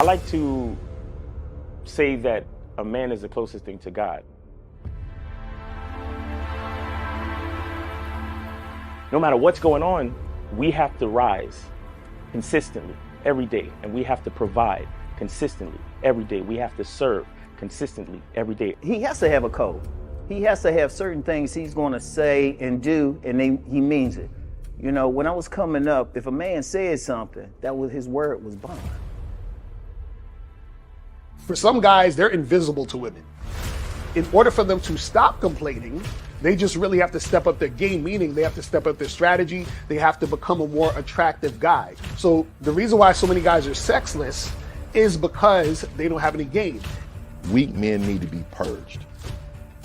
I like to say that a man is the closest thing to God. No matter what's going on, we have to rise consistently every day, and we have to provide consistently every day. We have to serve consistently every day. He has to have a code. He has to have certain things he's going to say and do, and he means it. You know, when I was coming up, if a man said something, that was his word was bond. For some guys, they're invisible to women. In order for them to stop complaining, they just really have to step up their game, meaning they have to step up their strategy. They have to become a more attractive guy. So the reason why so many guys are sexless is because they don't have any game. Weak men need to be purged.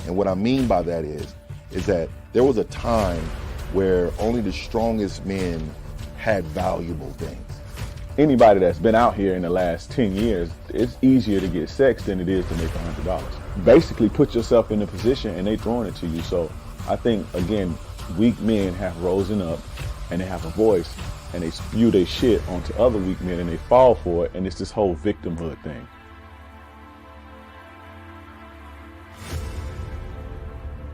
And what I mean by that is that there was a time where only the strongest men had valuable things. Anybody that's been out here in the last 10 years, it's easier to get sex than it is to make $100. Basically put yourself in a position and they throwing it to you. So I think, again, weak men have risen up and they have a voice and they spew their shit onto other weak men and they fall for it. And it's this whole victimhood thing.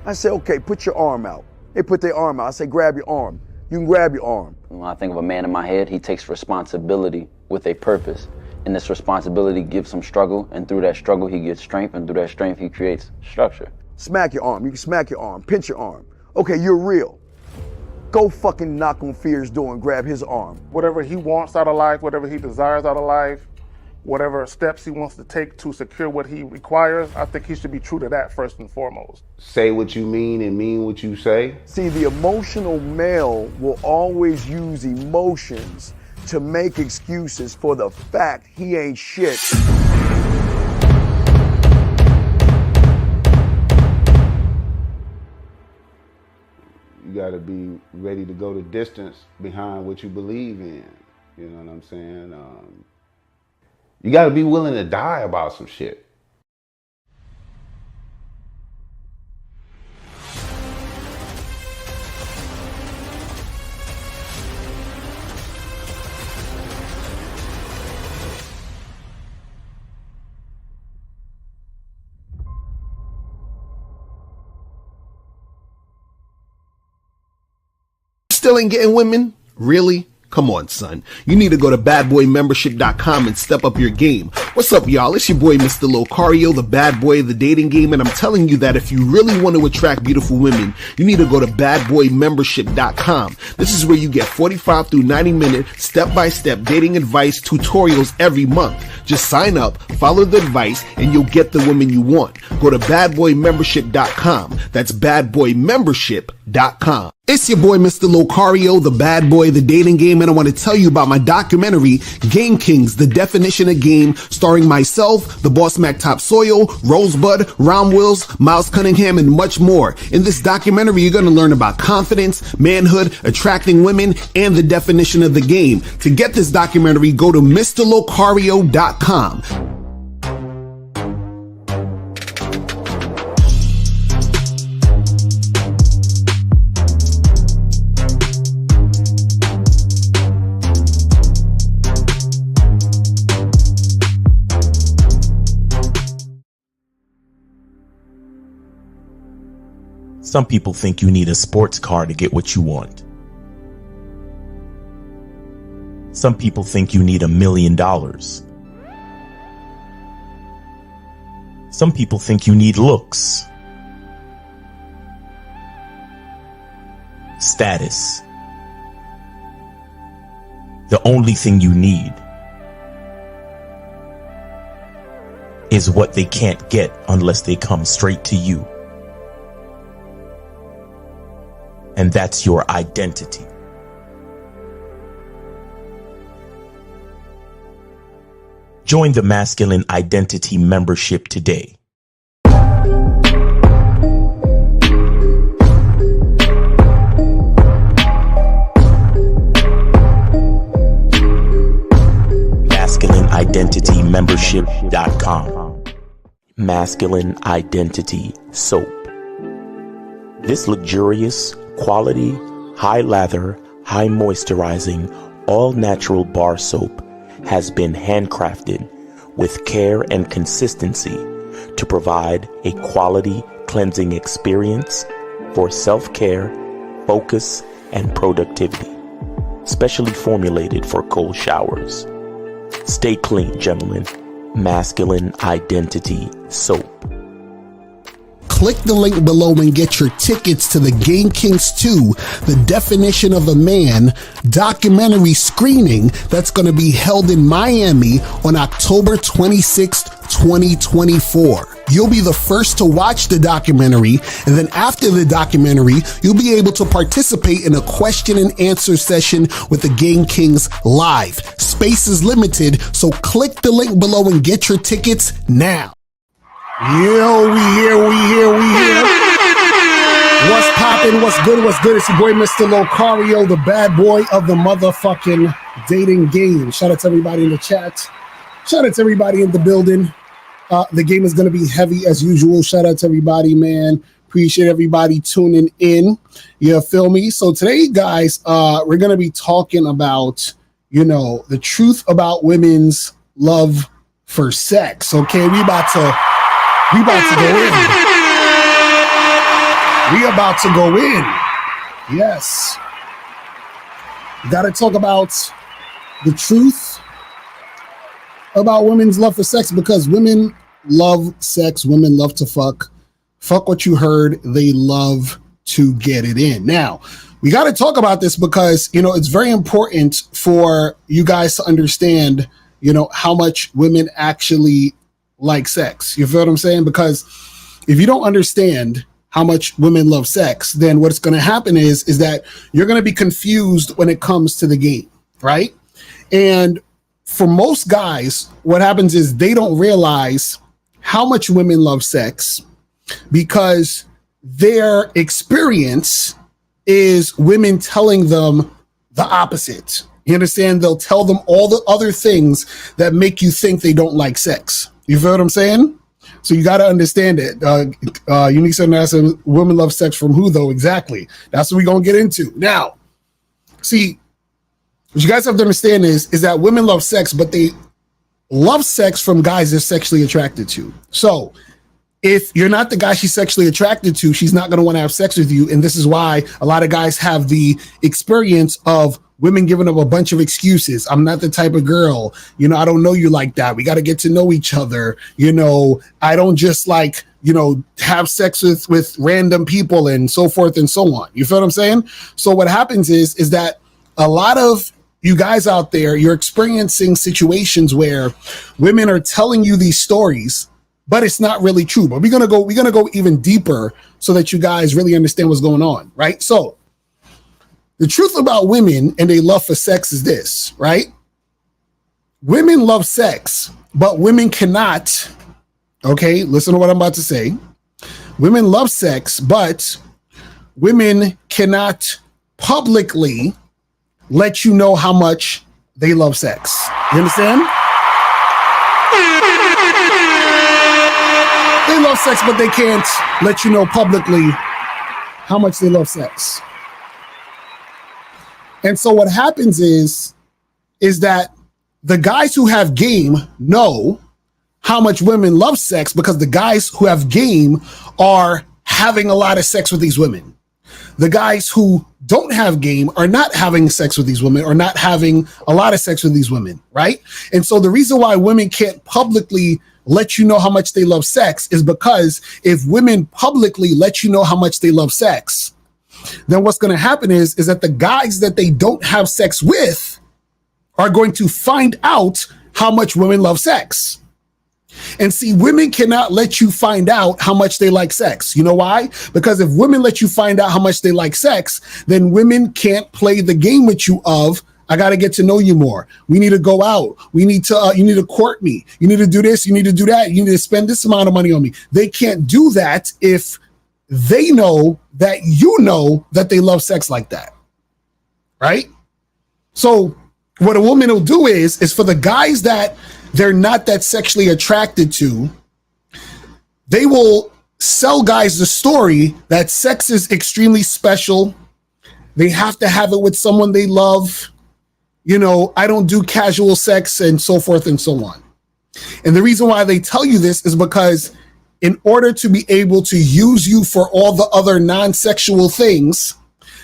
I say, okay, put your arm out. They put their arm out. I say, grab your arm. You can grab your arm. When I think of a man in my head, he takes responsibility with a purpose. And this responsibility gives him struggle, and through that struggle, he gets strength, and through that strength, he creates structure. Smack your arm. You can smack your arm. Pinch your arm. Okay, you're real. Go fucking knock on Fear's door and grab his arm. Whatever he wants out of life, whatever he desires out of life, whatever steps he wants to take to secure what he requires, I think he should be true to that first and foremost. Say what you mean and mean what you say. See, the emotional male will always use emotions to make excuses for the fact he ain't shit. You gotta be ready to go the distance behind what you believe in. You know what I'm saying? You gotta be willing to die about some shit. Still ain't getting women? Really? Come on, son. You need to go to badboymembership.com and step up your game. What's up, y'all? It's your boy, Mr. Locario, the bad boy of the dating game, and I'm telling you that if you really want to attract beautiful women, you need to go to badboymembership.com. This is where you get 45 through 90-minute step-by-step dating advice tutorials every month. Just sign up, follow the advice, and you'll get the women you want. Go to badboymembership.com. That's badboymembership.com. It's your boy, Mr. Locario, the bad boy of the dating game, and I want to tell you about my documentary, Game Kings, The Definition of Game, starring myself, the Boss Mac Top Soil, Rosebud, Ron Wills, Miles Cunningham, and much more. In this documentary, you're going to learn about confidence, manhood, attracting women, and the definition of the game. To get this documentary, go to MrLocario.com. Some people think you need a sports car to get what you want. Some people think you need $1 million. Some people think you need looks, status. The only thing you need is what they can't get unless they come straight to you. And that's your identity. Join the Masculine Identity membership today. MasculineIdentityMembership.com. Masculine Identity Soap. This luxurious, quality, high lather, high moisturizing, all natural bar soap has been handcrafted with care and consistency to provide a quality cleansing experience for self-care, focus, and productivity, specially formulated for cold showers. Stay clean, gentlemen. Masculine Identity Soap. Click the link below and get your tickets to the Game Kings 2, The Definition of a Man documentary screening that's going to be held in Miami on October 26th, 2024. You'll be the first to watch the documentary, and then after the documentary, you'll be able to participate in a question and answer session with the Game Kings live. Space is limited, so click the link below and get your tickets now. Yo, we here. What's poppin'? What's good? It's your boy, Mr. Locario, the bad boy of the motherfucking dating game. Shout out to everybody in the chat. Shout out to everybody in the building. The game is going to be heavy as usual. Shout out to everybody, man. Appreciate everybody tuning in. You feel me? So today, guys, we're going to be talking about, the truth about women's love for sex. Okay, we about to go in. Yes. Got to talk about the truth about women's love for sex, because women love sex. Women love to fuck. Fuck what you heard. They love to get it in. Now, we got to talk about this because, it's very important for you guys to understand, how much women actually like sex. You feel what I'm saying? Because if you don't understand how much women love sex, then what's going to happen is that you're going to be confused when it comes to the game, right? And for most guys, what happens is they don't realize how much women love sex because their experience is women telling them the opposite. You understand? They'll tell them all the other things that make you think they don't like sex. You feel what I'm saying? So you got to understand it. Unique said, women love sex from who, though? Exactly. That's what we're going to get into. Now, see, what you guys have to understand is that women love sex, but they love sex from guys they're sexually attracted to. So if you're not the guy she's sexually attracted to, she's not going to want to have sex with you. And this is why a lot of guys have the experience of women giving up a bunch of excuses. I'm not the type of girl, I don't know you like that. We got to get to know each other. I don't just have sex with random people and so forth and so on. You feel what I'm saying? So what happens is that a lot of you guys out there, you're experiencing situations where women are telling you these stories, but it's not really true. But we're gonna go even deeper so that you guys really understand what's going on, right? So the truth about women and their love for sex is this, right? Women love sex, but women cannot, okay, listen to what I'm about to say. Women love sex, but women cannot publicly let you know how much they love sex. You understand? They love sex, but they can't let you know publicly how much they love sex. And so what happens is that the guys who have game know how much women love sex because the guys who have game are having a lot of sex with these women. The guys who don't have game are not having sex with these women or not having a lot of sex with these women, right? And so the reason why women can't publicly let you know how much they love sex is because if women publicly let you know how much they love sex, then what's going to happen is that the guys that they don't have sex with are going to find out how much women love sex. And see, women cannot let you find out how much they like sex. You know why? Because if women let you find out how much they like sex, then women can't play the game with you of, I got to get to know you more. We need to go out. We need to, you need to court me. You need to do this. You need to do that. You need to spend this amount of money on me. They can't do that if they know that you know that they love sex like that. Right? So what a woman will do is for the guys that they're not that sexually attracted to, they will sell guys the story that sex is extremely special. They have to have it with someone they love. I don't do casual sex and so forth and so on. And the reason why they tell you this is because in order to be able to use you for all the other non-sexual things,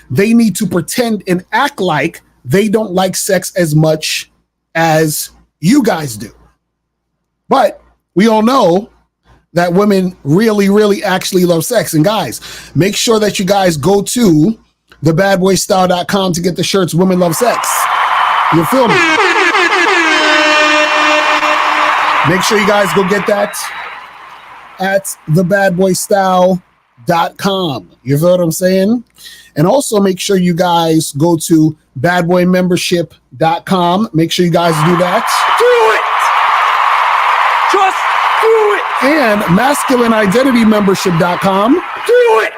they need to pretend and act like they don't like sex as much as you guys do. But we all know that women really, really actually love sex. And guys, make sure that you guys go to thebadboystyle.com to get the shirts Women Love Sex. You feel me? Make sure you guys go get that at thebadboystyle.com. You feel what I'm saying? And also make sure you guys go to badboymembership.com. Make sure you guys do that. Do it! Just do it! And masculineidentitymembership.com. Do it!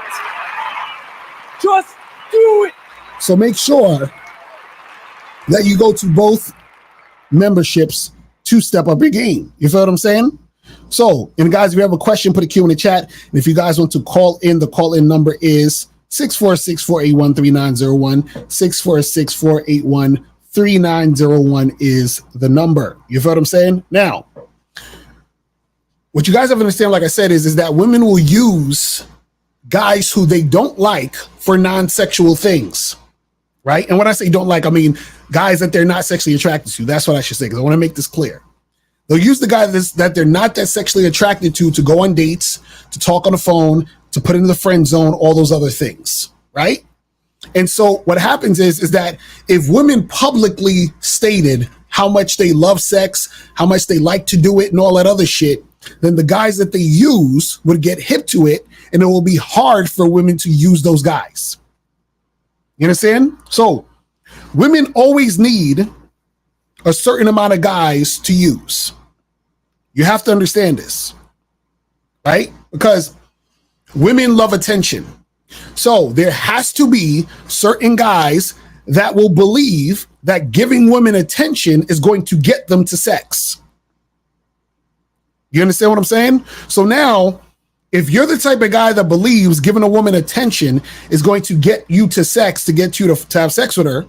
Just do it! So make sure that you go to both memberships to step up your game. You feel what I'm saying? So, and guys, if you have a question, put a Q in the chat. And if you guys want to call in, the call-in number is 646-481-3901. 646-481-3901 is the number. You feel what I'm saying? Now, what you guys have to understand, like I said, is that women will use guys who they don't like for non-sexual things, right? And when I say don't like, I mean guys that they're not sexually attracted to. That's what I should say, because I want to make this clear. They'll use the guy that they're not that sexually attracted to go on dates, to talk on the phone, to put into the friend zone, all those other things, right? And so what happens is that if women publicly stated how much they love sex, how much they like to do it and all that other shit, then the guys that they use would get hip to it, and it will be hard for women to use those guys. You understand? So women always need a certain amount of guys to use. You have to understand this, right? Because women love attention. So there has to be certain guys that will believe that giving women attention is going to get them to sex. You understand what I'm saying? So now, if you're the type of guy that believes giving a woman attention is going to get you to sex, to get you to have sex with her,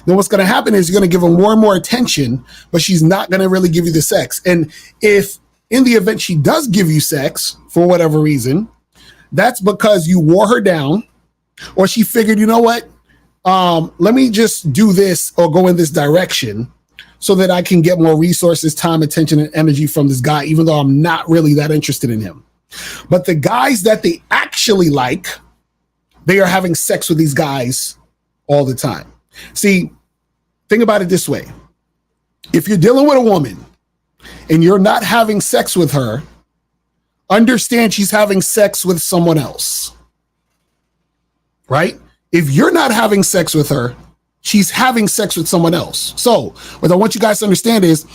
then what's going to happen is you're going to give her more and more attention, but she's not going to really give you the sex. And if in the event she does give you sex for whatever reason, that's because you wore her down, or she figured, you know what, let me just do this or go in this direction so that I can get more resources, time, attention, and energy from this guy, even though I'm not really that interested in him. But the guys that they actually like, they are having sex with these guys all the time. See, think about it this way. If you're dealing with a woman and you're not having sex with her, understand she's having sex with someone else, right? If you're not having sex with her, she's having sex with someone else. So what I want you guys to understand is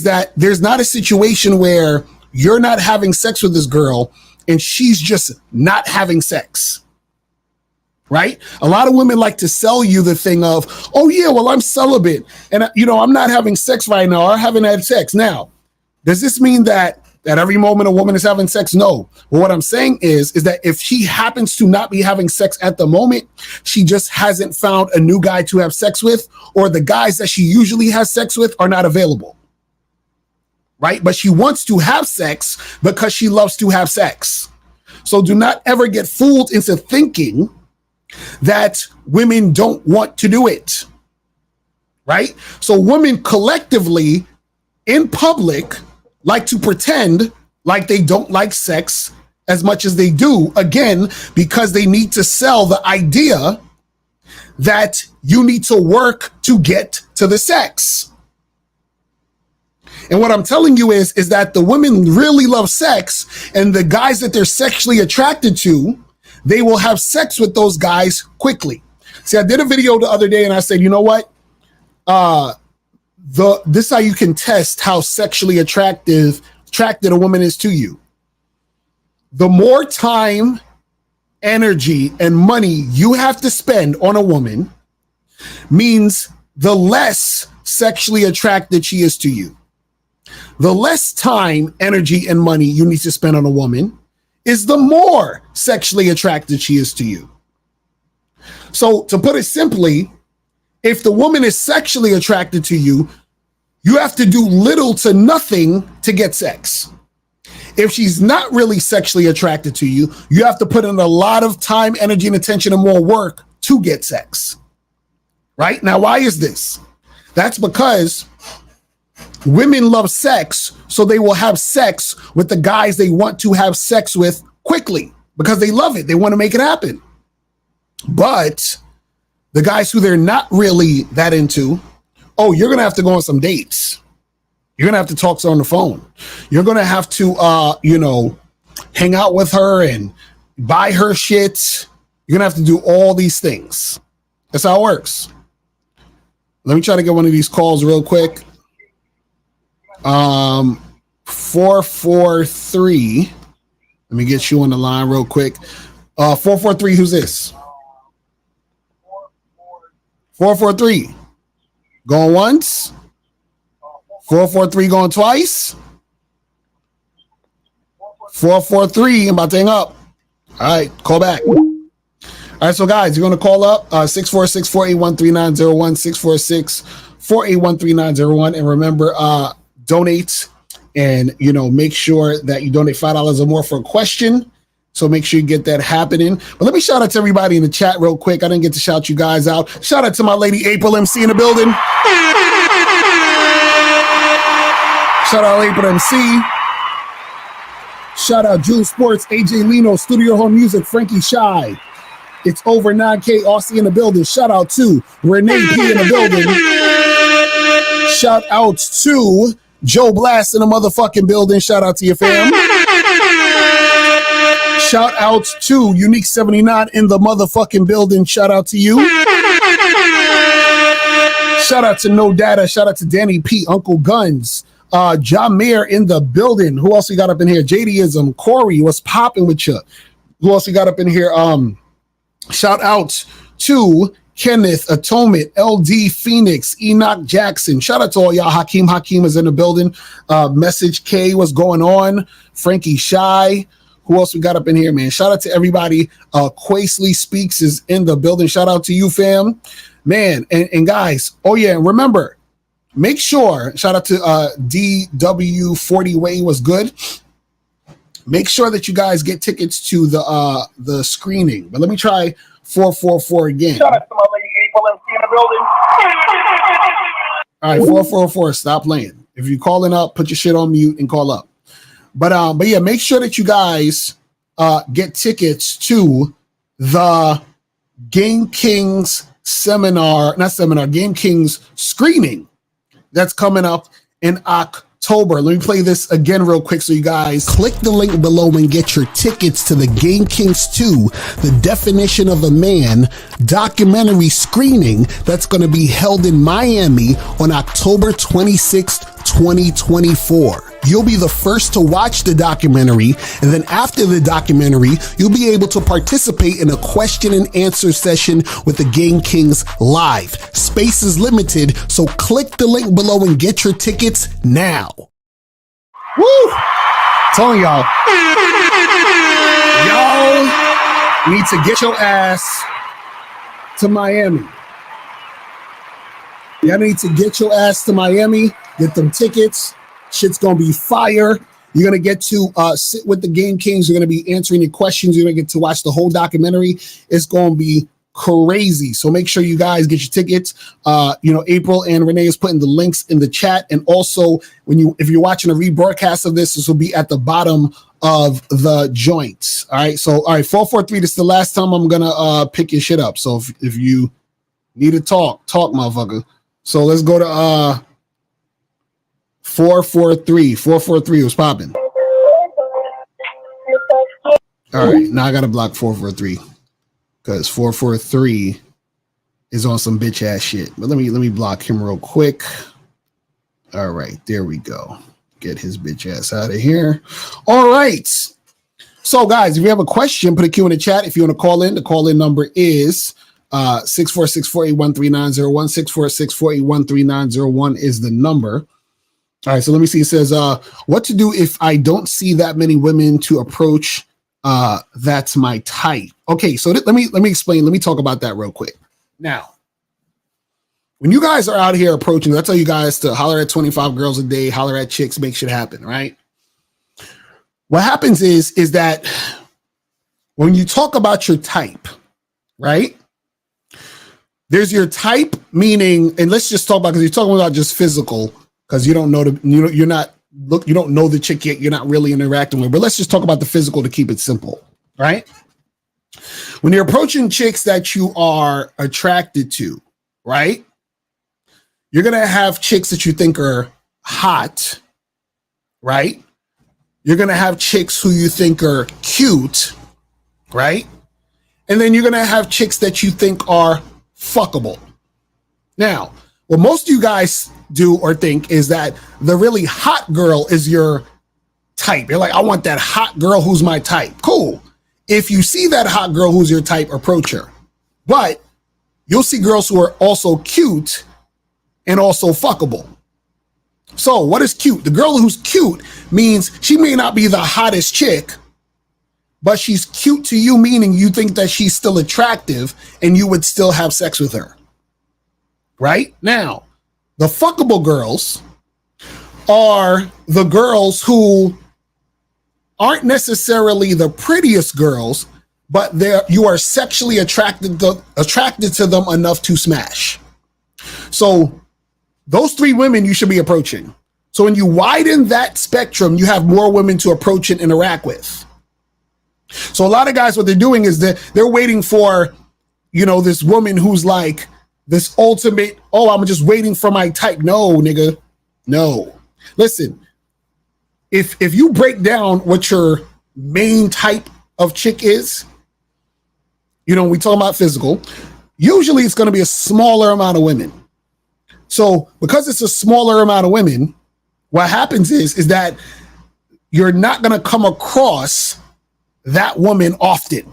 that there's not a situation where you're not having sex with this girl and she's just not having sex. Right? A lot of women like to sell you the thing of, oh yeah, well, I'm celibate and I'm not having sex right now, or I haven't had sex. Now, does this mean that at every moment a woman is having sex? No. Well, what I'm saying is that if she happens to not be having sex at the moment, she just hasn't found a new guy to have sex with, or the guys that she usually has sex with are not available. Right? But she wants to have sex because she loves to have sex. So do not ever get fooled into thinking that women don't want to do it, right? So women collectively in public like to pretend like they don't like sex as much as they do, again, because they need to sell the idea that you need to work to get to the sex. And what I'm telling you is that the women really love sex, and the guys that they're sexually attracted to, they will have sex with those guys quickly. See, I did a video the other day and I said, you know what? This is how you can test how sexually attracted a woman is to you. The more time, energy, and money you have to spend on a woman means the less sexually attracted she is to you. The less time, energy, and money you need to spend on a woman is the more sexually attracted she is to you. So to put it simply, if the woman is sexually attracted to you, you have to do little to nothing to get sex. If she's not really sexually attracted to you, you have to put in a lot of time, energy, and attention and more work to get sex. Right? Now, why is this? That's because women love sex, so they will have sex with the guys they want to have sex with quickly because they love it. They want to make it happen. But the guys who they're not really that into, oh, you're going to have to go on some dates. You're going to have to talk to her on the phone. You're going to have to, hang out with her and buy her shit. You're going to have to do all these things. That's how it works. Let me try to get one of these calls real quick. 443. Let me get you on the line real quick. 443, who's this? 443. Going once? 443 going twice? 443, I'm about to hang up. All right, call back. All right, so guys, you're going to call up 646-481-3901, 646-481-3901. And remember, donate and, make sure that you donate $5 or more for a question. So make sure you get that happening. But let me shout out to everybody in the chat real quick. I didn't get to shout you guys out. Shout out to my lady April MC in the building. Shout out April MC. Shout out June Sports, AJ Lino, Studio Home Music, Frankie Shy. It's over 9K, Aussie in the building. Shout out to Renee P in the building. Shout out to Joe Blast in the motherfucking building. Shout out to your fam. Shout out to Unique 79 in the motherfucking building. Shout out to you. Shout out to No Data. Shout out to Danny P, Uncle Guns. John Mayer in the building. Who else we got up in here? JDism, Corey, what's popping with you? Who else we got up in here? Shout out to Kenneth, Atonement, LD Phoenix, Enoch Jackson. Shout out to all y'all. Hakeem is in the building. Message K, what's going on? Frankie Shy. Who else we got up in here, man? Shout out to everybody. Quasley Speaks is in the building. Shout out to you, fam. Man, and guys, oh yeah, and remember, make sure, shout out to DW40 Way was good. Make sure that you guys get tickets to the screening. But let me try 444 again. Shout out to my lady April MC in the building. All right, 444, stop playing. If you're calling up, put your shit on mute and call up. But yeah, make sure that you guys get tickets to the Game Kings Game Kings screening that's coming up in October. Let me play this again real quick so you guys click the link below and get your tickets to the Game Kings 2, The Definition of a Man documentary screening that's going to be held in Miami on October 26th, 2024. You'll be the first to watch the documentary, and then after the documentary, you'll be able to participate in a question and answer session with the Game Kings live. Space is limited, so click the link below and get your tickets now. Woo! Telling y'all need to get your ass to Miami. Y'all need to get your ass to Miami, get them tickets. Shit's gonna be fire. You're gonna get to sit with the Game Kings. You're gonna be answering your questions. You're gonna get to watch the whole documentary. It's gonna be crazy. So make sure you guys get your tickets. April and Renee is putting the links in the chat. And also, if you're watching a rebroadcast of this will be at the bottom of the joints. All right. So 443. This is the last time I'm gonna pick your shit up. So if you need to talk, motherfucker. So let's go to 443. 443 was popping. All right, now I gotta block 443 because 443 is on some bitch ass shit. But let me block him real quick. All right, there we go. Get his bitch ass out of here. All right. So guys, if you have a question, put a Q in the chat. If you want to call in, the call-in number is 646-481-3901. 646-481-3901 is the number. All right, so let me see. It says, what to do if I don't see that many women to approach that's my type. Okay, so let me explain. Let me talk about that real quick. Now, when you guys are out here approaching, I tell you guys to holler at 25 girls a day, holler at chicks, make shit happen, right? What happens is that when you talk about your type, right? There's your type, meaning, and let's just talk about, because you're talking about just physical, because you don't know you don't know the chick yet, you're not really interacting with, but let's just talk about the physical to keep it simple, right? When you're approaching chicks that you are attracted to, right? You're going to have chicks that you think are hot, right? You're going to have chicks who you think are cute, right? And then you're going to have chicks that you think are fuckable. Now, what most of you guys do or think is that the really hot girl is your type. You're like, I want that hot girl who's my type. Cool. If you see that hot girl who's your type, approach her. But you'll see girls who are also cute and also fuckable. So what is cute? The girl who's cute means she may not be the hottest chick, but she's cute to you, meaning you think that she's still attractive and you would still have sex with her. Right? Now, the fuckable girls are the girls who aren't necessarily the prettiest girls, but you are sexually attracted to them enough to smash. So those three women you should be approaching. So when you widen that spectrum, you have more women to approach and interact with. So a lot of guys, what they're doing is they're waiting for, this woman who's like this ultimate, I'm just waiting for my type. No, nigga. No. Listen, if you break down what your main type of chick is, we talk about physical, usually it's going to be a smaller amount of women. So because it's a smaller amount of women, what happens is that you're not going to come across that woman often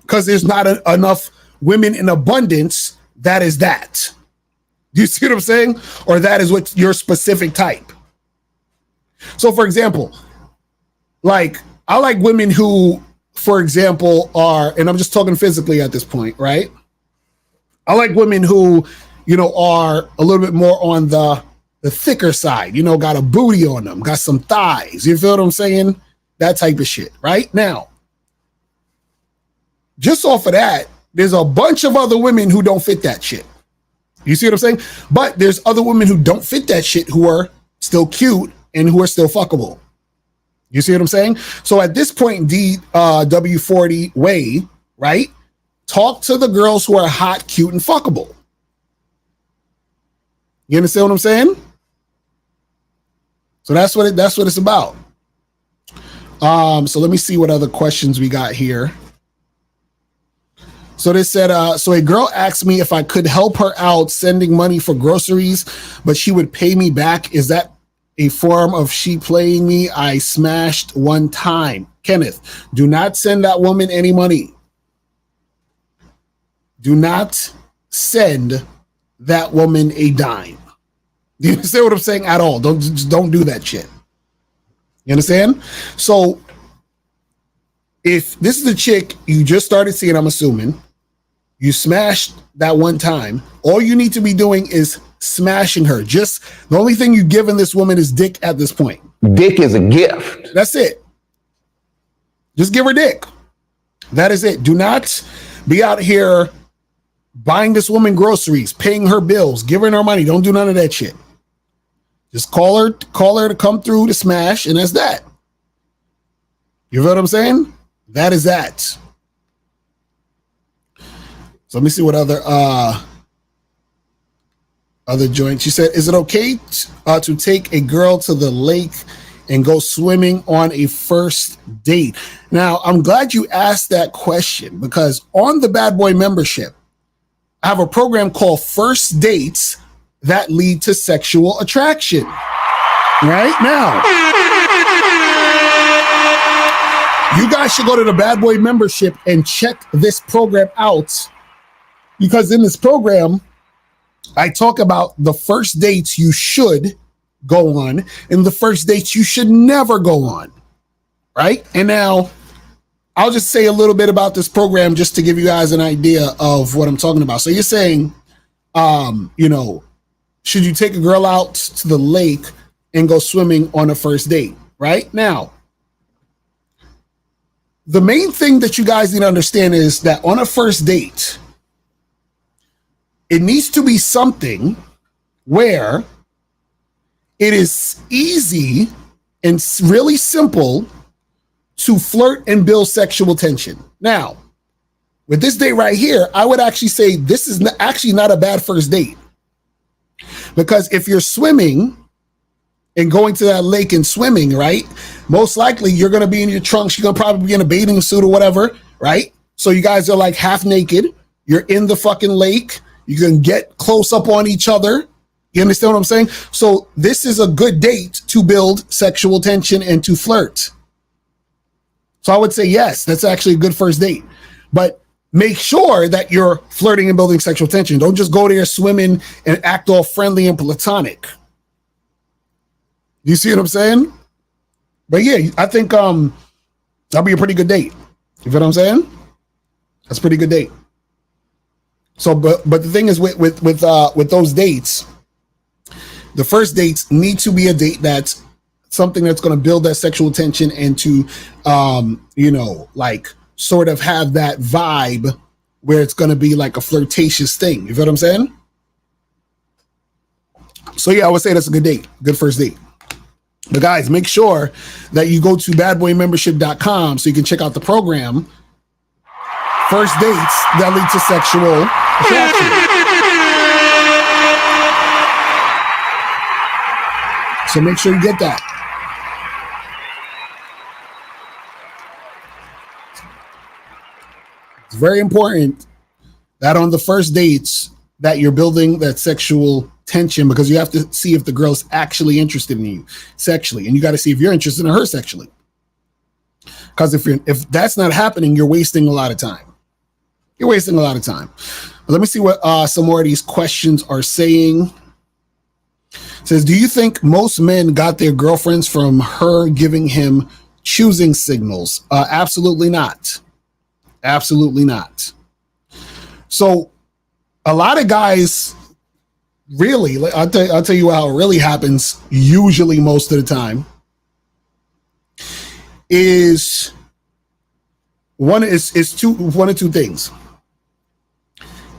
because there's not enough women in abundance that is that. Do you see what I'm saying? Or that is what your specific type. So for example, like I like women who, for example, are, and I'm just talking physically at this point, right? I like women who, are a little bit more on the thicker side, got a booty on them, got some thighs. You feel what I'm saying? That type of shit, right? Now, just off of that, there's a bunch of other women who don't fit that shit. You see what I'm saying? But there's other women who don't fit that shit who are still cute and who are still fuckable. You see what I'm saying? So at this point, W40 way, right? Talk to the girls who are hot, cute, and fuckable. You understand what I'm saying? So that's what it's about. So let me see what other questions we got here. So they said, so a girl asked me if I could help her out sending money for groceries, but she would pay me back. Is that a form of she playing me? I smashed one time. Kenneth, do not send that woman any money. Do not send that woman a dime. Do you understand what I'm saying? At all. Don't do that shit. You understand? So if this is a chick you just started seeing, I'm assuming, you smashed that one time, all you need to be doing is smashing her. Just the only thing you've given this woman is dick at this point. Dick is a gift. That's it. Just give her dick. That is it. Do not be out here buying this woman groceries, paying her bills, giving her money. Don't do none of that shit. Just call her to come through to smash, and that's that. You know what I'm saying? That is that. So let me see what other joints. She said, is it okay to take a girl to the lake and go swimming on a first date? Now, I'm glad you asked that question because on the Bad Boy membership, I have a program called First Dates that lead to sexual attraction. Right now, you guys should go to the Bad Boy membership and check this program out because in this program, I talk about the first dates you should go on and the first dates you should never go on. Right? And now I'll just say a little bit about this program just to give you guys an idea of what I'm talking about. So you're saying, You know, should you take a girl out to the lake and go swimming on a first date? Right now, the main thing that you guys need to understand is that on a first date, it needs to be something where it is easy and really simple to flirt and build sexual tension. Now, with this date right here, I would actually say this is actually not a bad first date. Because if you're swimming and going to that lake and swimming, right, most likely you're going to be in your trunks. You're going to probably be in a bathing suit or whatever, right? So you guys are like half naked. You're in the fucking lake. You can get close up on each other. You understand what I'm saying? So this is a good date to build sexual tension and to flirt. So I would say, yes, that's actually a good first date. But make sure that you're flirting and building sexual tension. Don't just go there swimming and act all friendly and platonic. You see what I'm saying? But yeah, I think that'll be a pretty good date. You feel what I'm saying? That's a pretty good date. So, but the thing is with those dates, the first dates need to be a date that's something that's going to build that sexual tension and to, you know, like sort of have that vibe where it's going to be like a flirtatious thing. You feel what I'm saying? So yeah, I would say that's a good date, good first date. But guys, make sure that you go to badboymembership.com so you can check out the program. First dates that lead to sexual attraction. So make sure you get that. It's very important that on the first dates that you're building that sexual tension, because you have to see if the girl's actually interested in you sexually, and you got to see if you're interested in her sexually. Because if that's not happening, you're wasting a lot of time. You're wasting a lot of time. But let me see what some more of these questions are saying. It says, do you think most men got their girlfriends from her giving him choosing signals? Absolutely not. Absolutely not. So a lot of guys really, I'll tell you how it really happens usually most of the time is one of two things.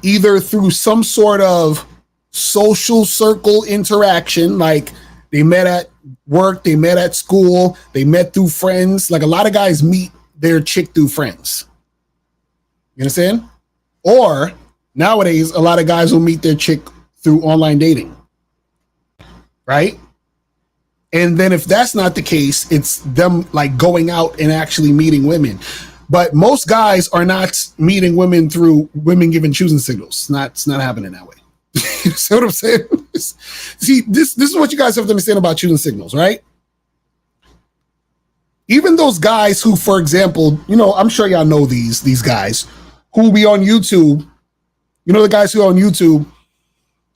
Either through some sort of social circle interaction, like they met at work, they met at school, they met through friends. Like a lot of guys meet their chick through friends. You understand? Or nowadays, a lot of guys will meet their chick through online dating. Right? And then if that's not the case, it's them like going out and actually meeting women. But most guys are not meeting women through women giving choosing signals. It's not happening that way. You see what I'm saying? See, this is what you guys have to understand about choosing signals, right? Even those guys who, for example, you know, I'm sure y'all know these guys who will be on YouTube. You know, the guys who are on YouTube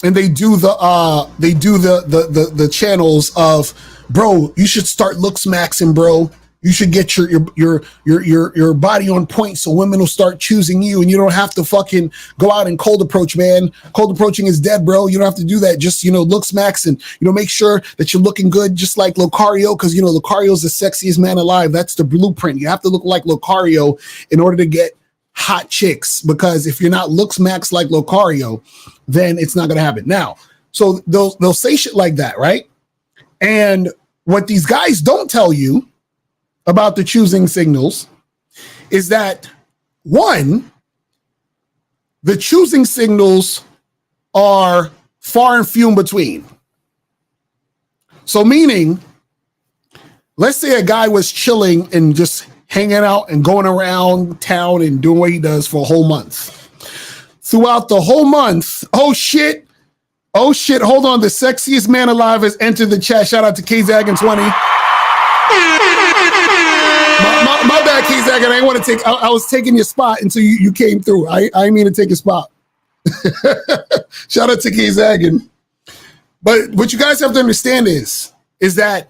and they do the channels of, bro, you should start looks maxing, bro. You should get your body on point so women will start choosing you, and you don't have to fucking go out and cold approach, man. Cold approaching is dead, bro. You don't have to do that. Just, you know, looks max, and, you know, make sure that you're looking good, just like Lucario, because, you know, Lucario's the sexiest man alive. That's the blueprint. You have to look like Lucario in order to get hot chicks, because if you're not looks max like Lucario, then it's not gonna happen. Now, so they'll say shit like that, right? And what these guys don't tell you about the choosing signals is that, one, the choosing signals are far and few in between. So meaning, let's say a guy was chilling and just hanging out and going around town and doing what he does for a whole month. Throughout the whole month, oh shit, hold on, the sexiest man alive has entered the chat. Shout out to KZagan20. My bad, K-Zag, I want to take. I was taking your spot until you came through. I didn't mean to take your spot. Shout out to K-Zagan. But what you guys have to understand is that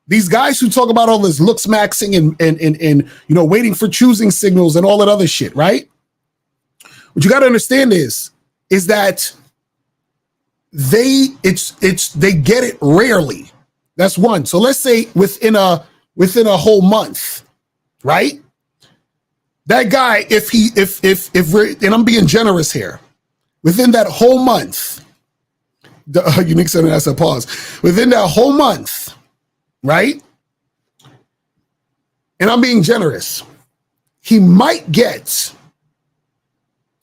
these guys who talk about all this looks maxing and you know, waiting for choosing signals and all that other shit, right? What you got to understand is that they get it rarely. That's one. So let's say within a whole month, right? That guy, if we're, and I'm being generous here, within that whole month, unique center has a pause. Within that whole month, right? And I'm being generous. He might get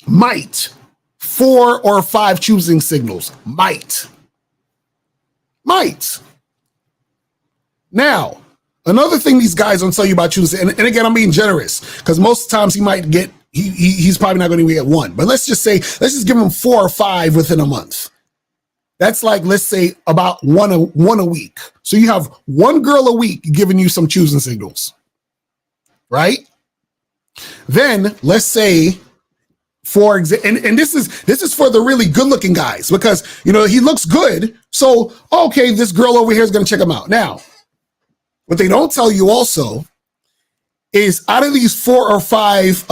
4 or 5 choosing signals. Might. Now, another thing these guys don't tell you about choosing, and again, I'm being generous because most times he might get, he's probably not going to get 1. But let's just give him 4 or 5 within a month. That's like, let's say about one a week. So you have 1 girl a week giving you some choosing signals, right? Then let's say, for example, and this is for the really good looking guys because, you know, he looks good. So, okay, this girl over here is going to check him out. Now, what they don't tell you also is out of these 4 or 5,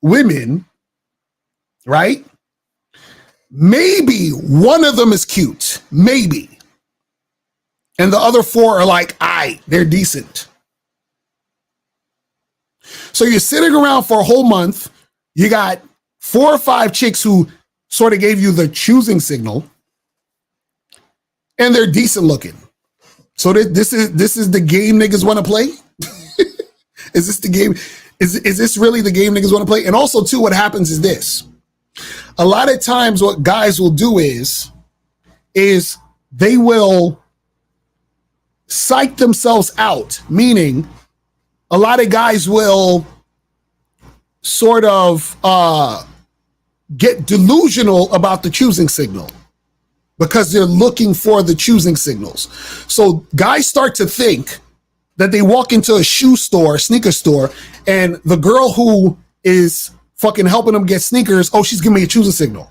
women, right? Maybe one of them is cute, maybe. And the other 4 are like, they're decent. So you're sitting around for a whole month. You got 4 or 5 chicks who sort of gave you the choosing signal, and they're decent looking. So this is the game niggas want to play? Is this the game? Is this really the game niggas want to play? And also, too, what happens is this. A lot of times what guys will do is they will psych themselves out, meaning a lot of guys will sort of get delusional about the choosing signal because they're looking for the choosing signals. So guys start to think that they walk into a shoe store, sneaker store, and the girl who is fucking helping them get sneakers, she's giving me a choosing signal.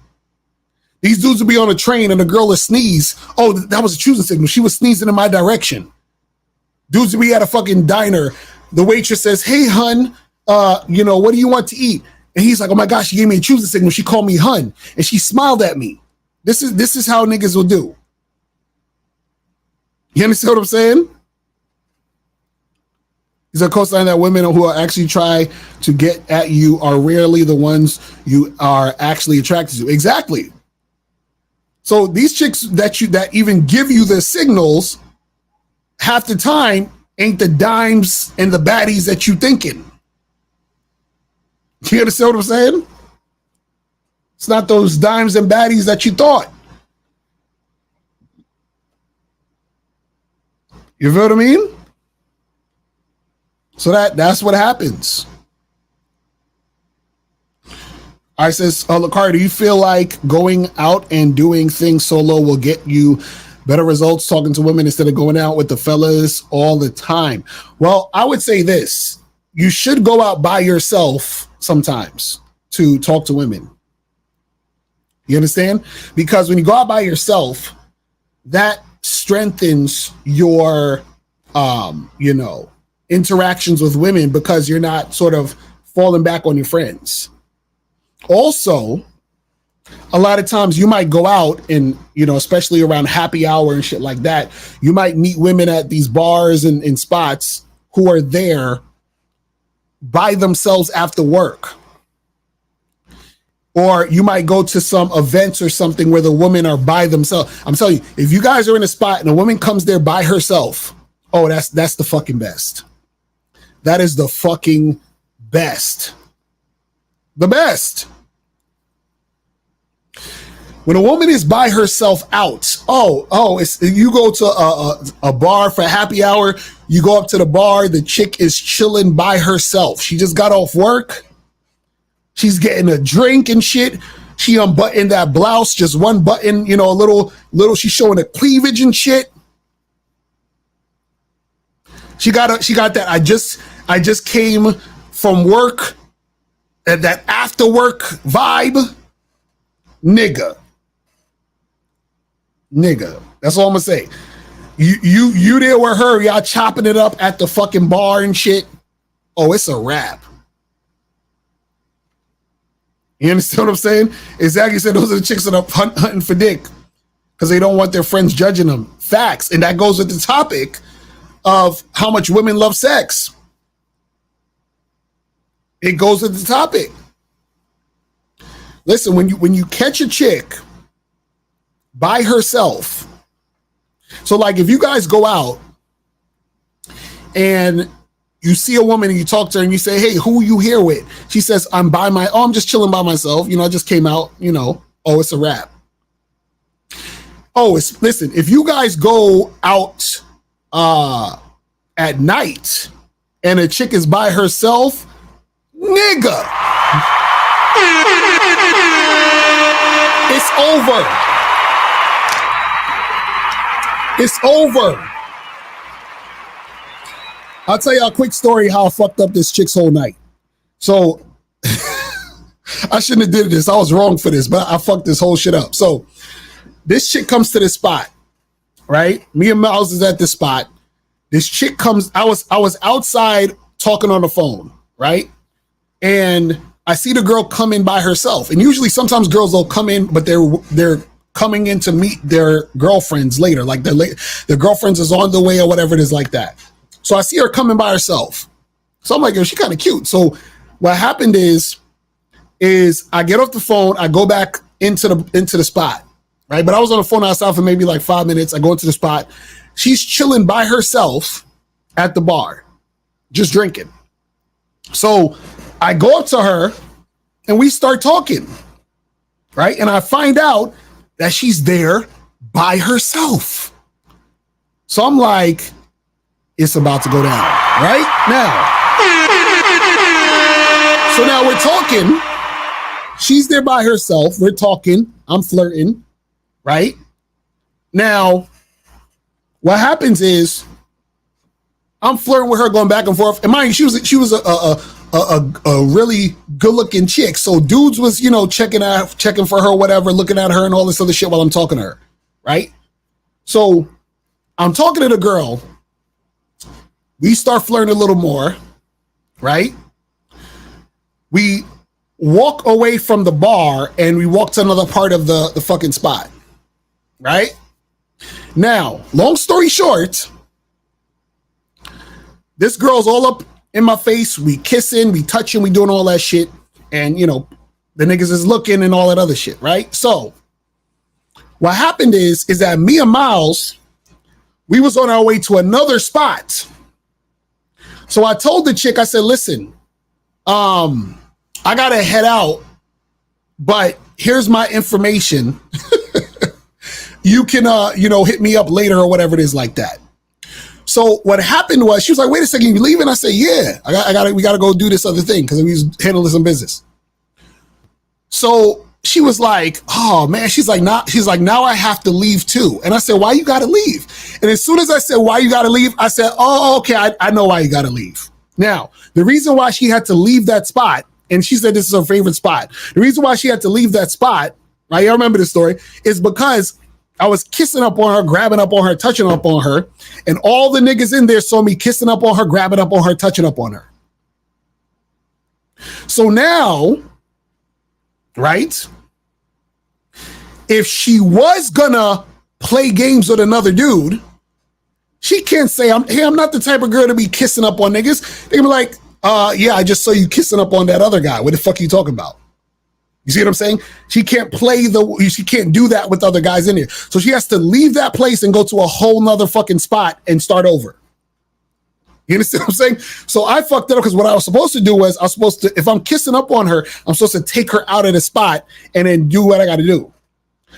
These dudes will be on a train and the girl will sneeze. Oh, that was a choosing signal. She was sneezing in my direction. Dudes will be at a fucking diner. The waitress says, "Hey, hun, what do you want to eat?" And he's like, "Oh my gosh, she gave me a choosing signal. She called me hun, and she smiled at me." This is how niggas will do. You understand what I'm saying? He's a co-sign that women who are actually try to get at you are rarely the ones you are actually attracted to. Exactly. So these chicks that even give you the signals, half the time ain't the dimes and the baddies that you thinking. You understand what I'm saying? It's not those dimes and baddies that you thought. You feel what I mean? So that's what happens. I says, Lakari, do you feel like going out and doing things solo will get you better results talking to women instead of going out with the fellas all the time? Well, I would say this. You should go out by yourself sometimes to talk to women. You understand? Because when you go out by yourself, that strengthens your, interactions with women because you're not sort of falling back on your friends. Also, a lot of times you might go out and, especially around happy hour and shit like that, you might meet women at these bars and spots who are there by themselves after work. Or you might go to some events or something where the women are by themselves. I'm telling you, if you guys are in a spot and a woman comes there by herself, that's the fucking best. That is the fucking best. The best. When a woman is by herself out, you go to a bar for happy hour, you go up to the bar, the chick is chilling by herself. She just got off work. She's getting a drink and shit. She unbuttoned that blouse, just one button, a little, she's showing a cleavage and shit. She got that. I just came from work, and that after work vibe, nigga. That's all I'm gonna say. You there with her, y'all chopping it up at the fucking bar and shit. Oh, it's a wrap. You understand what I'm saying? Exactly. Said those are the chicks that are hunting for dick because they don't want their friends judging them. Facts. And that goes with the topic of how much women love sex. It goes with the topic. Listen, when you catch a chick by herself, so like if you guys go out and you see a woman and you talk to her and you say, hey, who are you here with? She says, I'm just chilling by myself. I just came out, oh, it's a wrap. Listen, if you guys go out at night and a chick is by herself, nigga, it's over. It's over. I'll tell you a quick story how I fucked up this chick's whole night. So I shouldn't have did this. I was wrong for this, but I fucked this whole shit up. So this chick comes to this spot, right? Me and Miles is at this spot. This chick comes. I was outside talking on the phone, right? And I see the girl come in by herself. And usually sometimes girls will come in, but they're coming in to meet their girlfriends later. Like their girlfriends is on the way or whatever it is like that. So I see her coming by herself. So I'm like, yo, she kind of cute. So what happened is I get off the phone, I go back into the spot, right? But I was on the phone outside for maybe like 5 minutes. I go into the spot. She's chilling by herself at the bar, just drinking. So I go up to her and we start talking, right? And I find out that she's there by herself. So I'm like, it's about to go down right now. So now we're talking. She's there by herself. We're talking. I'm flirting, right? Now, what happens is I'm flirting with her, going back and forth. And mind you, she was a really good-looking chick. So dudes was, checking for her, whatever, looking at her and all this other shit while I'm talking to her, right? So I'm talking to the girl. We start flirting a little more, right? We walk away from the bar and we walk to another part of the fucking spot, right? Now, long story short, this girl's all up in my face. We kissing, we touching, we doing all that shit. And, the niggas is looking and all that other shit, right? So what happened is that me and Miles, we was on our way to another spot. So I told the chick, I said, listen, I got to head out, but here's my information. You can, hit me up later or whatever it is like that. So what happened was she was like, wait a second, you leaving? I said, yeah, we got to go do this other thing because we was handling some business. So she was like, oh man, she's like, now I have to leave too. And I said, why you got to leave? And as soon as I said, why you got to leave? I said, oh, okay. I know why you got to leave. Now, the reason why she had to leave that spot, and she said this is her favorite spot. The reason why she had to leave that spot, right? I remember this story, is because I was kissing up on her, grabbing up on her, touching up on her. And all the niggas in there saw me kissing up on her, grabbing up on her, touching up on her. So now, right? If she was gonna play games with another dude, she can't say, I'm not the type of girl to be kissing up on niggas. They can be like, yeah, I just saw you kissing up on that other guy. What the fuck are you talking about? You see what I'm saying? She can't she can't do that with other guys in here. So she has to leave that place and go to a whole nother fucking spot and start over. You understand what I'm saying? So I fucked it up because what I was supposed to do was if I'm kissing up on her, I'm supposed to take her out of the spot and then do what I got to do.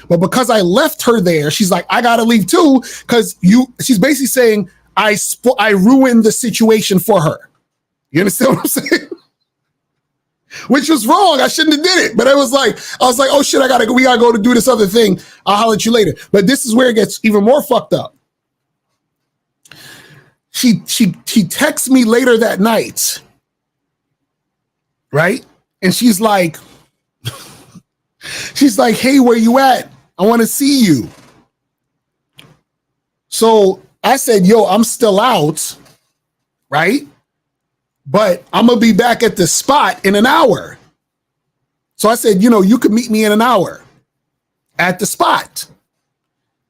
But because I left her there, she's like, I got to leave too because she's basically saying I ruined the situation for her. You understand what I'm saying? Which was wrong. I shouldn't have did it. But I was like, oh shit, we gotta go to do this other thing. I'll holler at you later. But this is where it gets even more fucked up. She texts me later that night, right? And she's like, hey, where you at? I want to see you. So I said, yo, I'm still out, right? But I'm going to be back at the spot in an hour. So I said, you could meet me in an hour at the spot.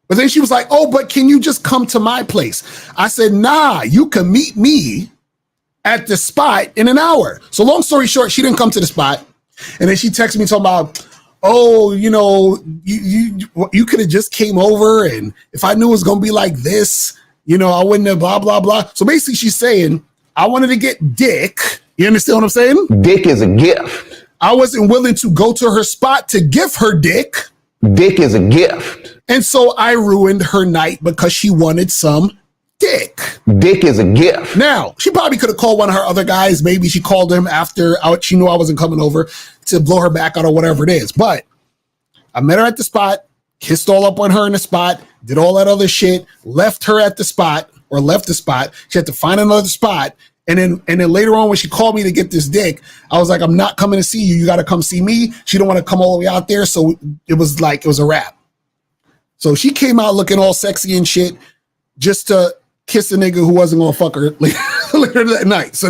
But then she was like, oh, but can you just come to my place? I said, nah, you can meet me at the spot in an hour. So long story short, she didn't come to the spot. And then she texted me talking about, oh, you could have just came over, and if I knew it was going to be like this, I wouldn't have blah, blah, blah. So basically she's saying, I wanted to get dick. You understand what I'm saying? Dick is a gift. I wasn't willing to go to her spot to give her dick. Dick is a gift. And so I ruined her night because she wanted some dick. Dick is a gift. Now, she probably could have called one of her other guys. Maybe she called him after she knew I wasn't coming over to blow her back out or whatever it is. But I met her at the spot, kissed all up on her in the spot, did all that other shit, left her at the spot or left the spot. She had to find another spot. And then later on when she called me to get this dick, I was like, I'm not coming to see you. You got to come see me. She don't want to come all the way out there. So it was a wrap. So she came out looking all sexy and shit just to kiss a nigga who wasn't gonna fuck her later that night. So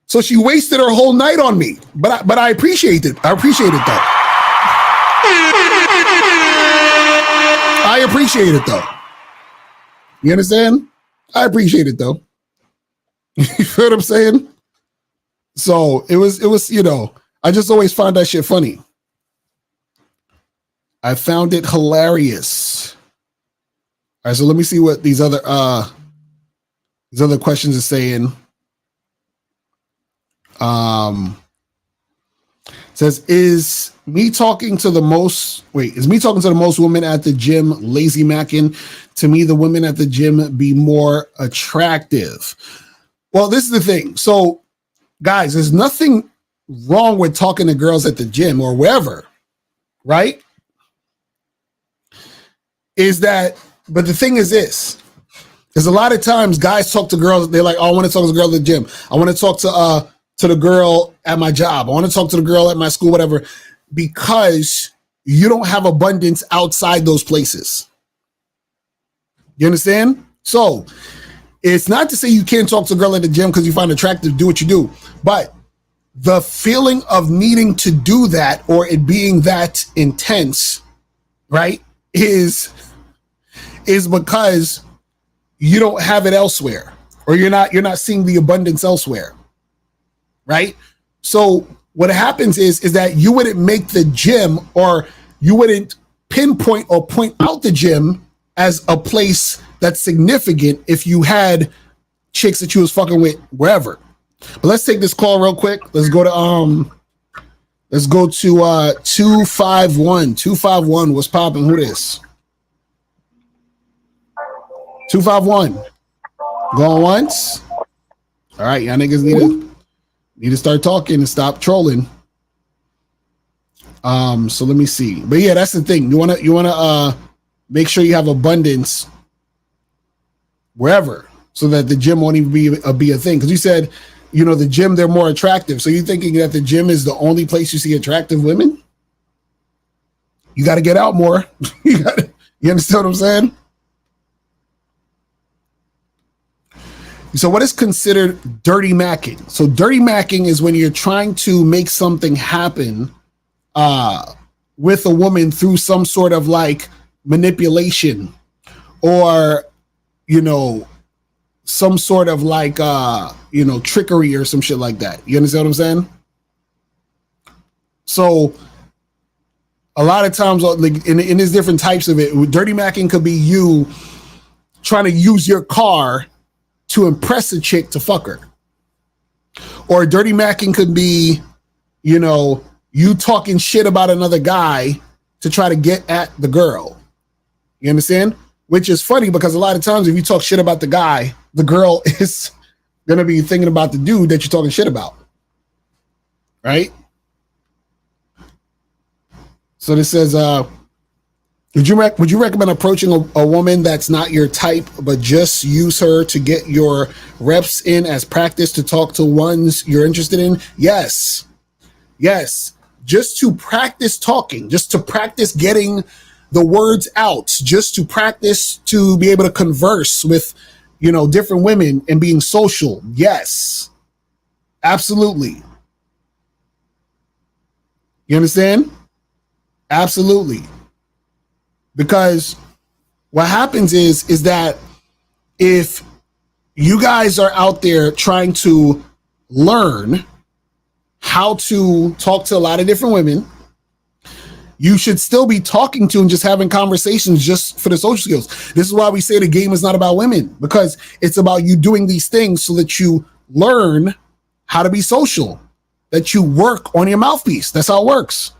so she wasted her whole night on me. But I appreciate it. I appreciate it though. I appreciate it though. You understand? I appreciate it though. You feel what I'm saying? So it was, I just always found that shit funny. I found it hilarious. All right, so let me see what these other questions are saying. Says, is me talking to the most women at the gym lazy macking? To me, the women at the gym be more attractive. Well, this is the thing. So, guys, there's nothing wrong with talking to girls at the gym or wherever, right? But the thing is this. There's a lot of times guys talk to girls, they're like, oh, I want to talk to the girl at the gym. I want to talk to the girl at my job. I want to talk to the girl at my school, whatever, because you don't have abundance outside those places. You understand? So it's not to say you can't talk to a girl at the gym because you find it attractive, do what you do. But the feeling of needing to do that or it being that intense, right, is because you don't have it elsewhere, or you're not seeing the abundance elsewhere. Right? So what happens is that you wouldn't make the gym, or you wouldn't pinpoint or point out the gym as a place that's significant if you had chicks that you was fucking with wherever. But let's take this call real quick. Let's go to 251. 251, what's popping? Who this? 251. Going once. All right, y'all niggas need to start talking and stop trolling. So let me see. But yeah, that's the thing. You wanna make sure you have abundance wherever, so that the gym won't even be a thing. Because you said, the gym, they're more attractive. So you're thinking that the gym is the only place you see attractive women? You got to get out more. You understand what I'm saying? So what is considered dirty macking? So dirty macking is when you're trying to make something happen with a woman through some sort of like manipulation, or, some sort of like, trickery or some shit like that. You understand what I'm saying? So a lot of times, like in there's different types of it. Dirty macking could be you trying to use your car to impress a chick to fuck her. Or dirty macking could be, you talking shit about another guy to try to get at the girl. You understand? Which is funny because a lot of times if you talk shit about the guy, the girl is going to be thinking about the dude that you're talking shit about. Right? So this says, would you recommend approaching a woman that's not your type, but just use her to get your reps in as practice to talk to ones you're interested in? Yes. Just to practice talking, just to practice getting the words out, just to practice to be able to converse with, different women and being social. Yes, absolutely. You understand? Absolutely. Because what happens is that if you guys are out there trying to learn how to talk to a lot of different women, you should still be talking to and just having conversations just for the social skills. This is why we say the game is not about women, because it's about you doing these things so that you learn how to be social, that you work on your mouthpiece. That's how it works.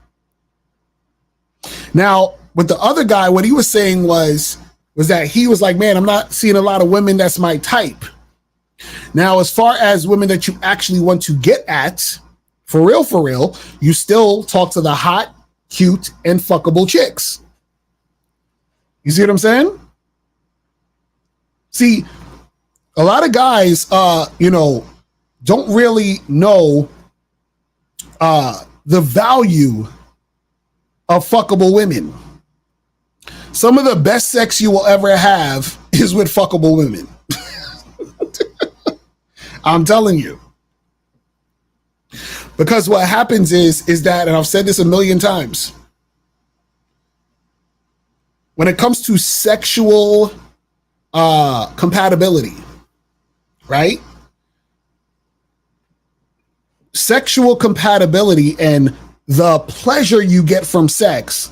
Now, with the other guy, what he was saying was that he was like, man, I'm not seeing a lot of women that's my type. Now, as far as women that you actually want to get at, for real, you still talk to the hot, cute, and fuckable chicks. You see what I'm saying? See, a lot of guys, don't really know the value of fuckable women. Some of the best sex you will ever have is with fuckable women. I'm telling you. Because what happens is that, and I've said this a million times, when it comes to sexual compatibility, right? Sexual compatibility and the pleasure you get from sex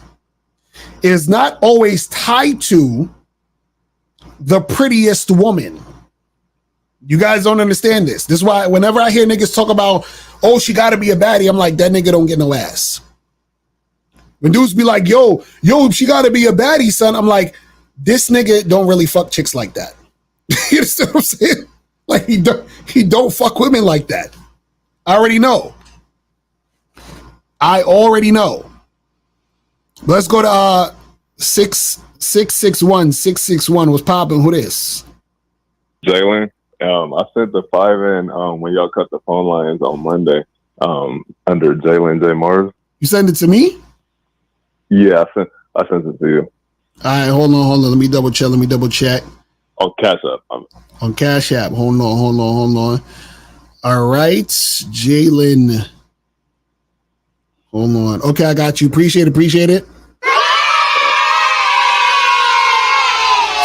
is not always tied to the prettiest woman. You guys don't understand this. This is why whenever I hear niggas talk about, oh, she got to be a baddie, I'm like, that nigga don't get no ass. When dudes be like, yo, she got to be a baddie, son, I'm like, this nigga don't really fuck chicks like that. You understand what I'm saying? Like, he don't fuck women like that. I already know. Let's go to 661. What's popping? Who this? Jalen. I sent the 5 in when y'all cut the phone lines on Monday under Jalen J. Mars. You sent it to me? Yeah, I sent it to you. All right, hold on. Let me double check. On Cash App. On Cash App. Hold on. All right, Jalen. Hold on. Okay, I got you. Appreciate it.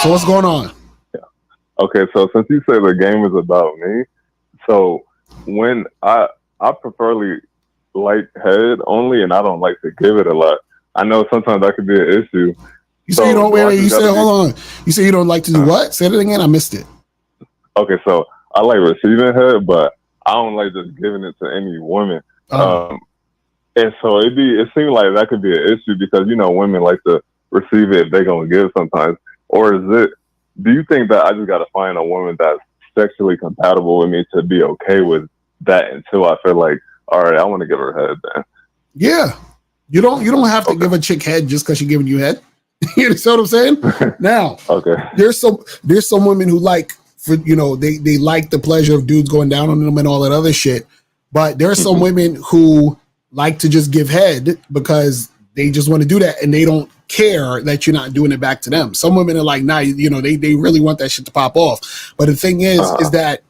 So what's going on? Yeah. Okay, so since you say the game is about me, so when I preferably like head only, and I don't like to give it a lot. I know sometimes that could be an issue. You say you don't hold on. You say you don't like to do what? Say it again. I missed it. Okay, so I like receiving head, but I don't like just giving it to any woman. And so it seems like that could be an issue because, women like to receive it if they're going to give sometimes. Or do you think that I just got to find a woman that's sexually compatible with me to be okay with that until I feel like, all right, I want to give her head then? Yeah. You don't have to give a chick head just because she's giving you head. You know what I'm saying? Now, okay. There's some women who like, they like the pleasure of dudes going down on them and all that other shit. But there are some women who like to just give head because they just want to do that and they don't care that you're not doing it back to them. Some women are like, nah, they really want that shit to pop off. But the thing is that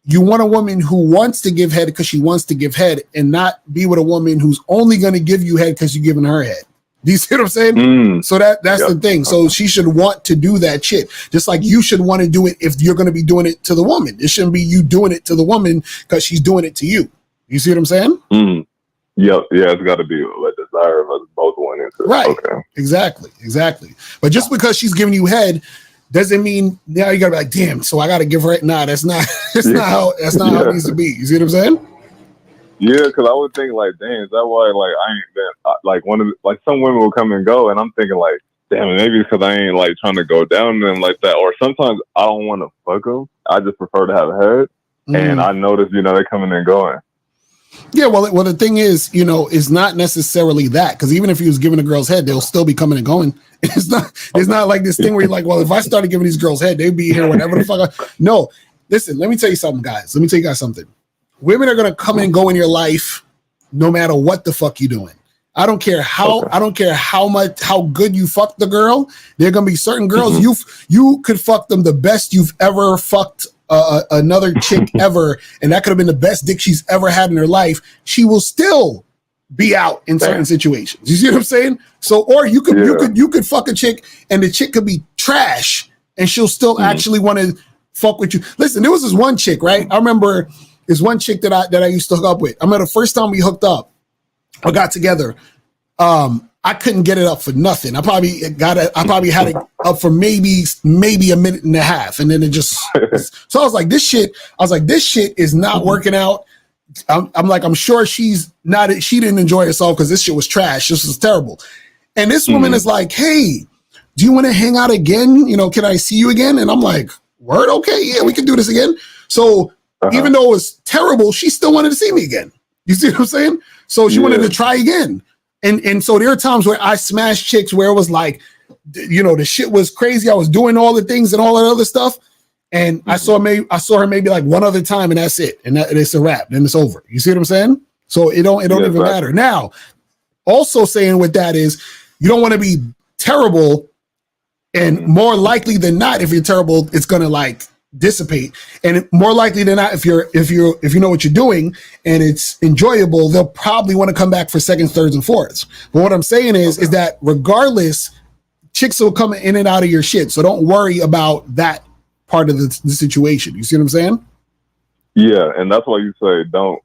you want a woman who wants to give head because she wants to give head and not be with a woman who's only going to give you head because you're giving her head. Do you see what I'm saying? So that's the thing. So she should want to do that shit. Just like you should want to do it if you're going to be doing it to the woman. It shouldn't be you doing it to the woman because she's doing it to you. You see what I'm saying? Yep. Yeah, it's got to be a desire of us both wanting to. Right. Okay. Exactly. But just because she's giving you head doesn't mean now you got to be like, damn, so I got to give her. Nah, that's not how it needs to be. You see what I'm saying? Yeah, because I would think like, damn, is that why like I ain't been like some women will come and go, and I'm thinking like, damn, maybe it's because I ain't like trying to go down them like that, or sometimes I don't want to fuck them. I just prefer to have a head, and I notice they coming and going. Yeah, well, the thing is, is not necessarily that because even if he was giving a girl's head, they'll still be coming and going. It's not like this thing where you're like, well, if I started giving these girls head, they'd be here whenever the fuck. No, listen, let me tell you something, guys. Let me tell you guys something. Women are gonna come and go in your life, no matter what the fuck you're doing. I don't care how good you fuck the girl. There are gonna be certain girls you could fuck them the best you've ever fucked another chick ever, and that could have been the best dick she's ever had in her life. She will still be out in certain situations. You see what I'm saying? So, or you could fuck a chick and the chick could be trash and she'll still actually want to fuck with you. Listen, there was this one chick, right? I remember this one chick that I used to hook up with. I remember the first time we hooked up or got together, I couldn't get it up for nothing. I probably had it up for maybe a minute and a half, and then it just. So I was like, this shit is not working out. I'm like, I'm sure she didn't enjoy herself because this shit was trash. This was terrible. And this woman is like, hey, do you want to hang out again? You know, can I see you again? And I'm like, word, okay, yeah, we can do this again. So even though it was terrible, she still wanted to see me again. You see what I'm saying? So she wanted to try again. And so there are times where I smashed chicks where it was like, you know, the shit was crazy. I was doing all the things and all that other stuff. And I saw her maybe like one other time, and that's it. And it's a wrap. Then it's over. You see what I'm saying? So it don't even matter. Now, also saying with that is you don't want to be terrible, and more likely than not, if you're terrible, it's gonna like dissipate. And more likely than not, if you know what you're doing and it's enjoyable, they'll probably want to come back for seconds, thirds, and fourths. But what I'm saying is that regardless, chicks will come in and out of your shit. So don't worry about that part of the situation. You see what I'm saying? Yeah, and that's why you say don't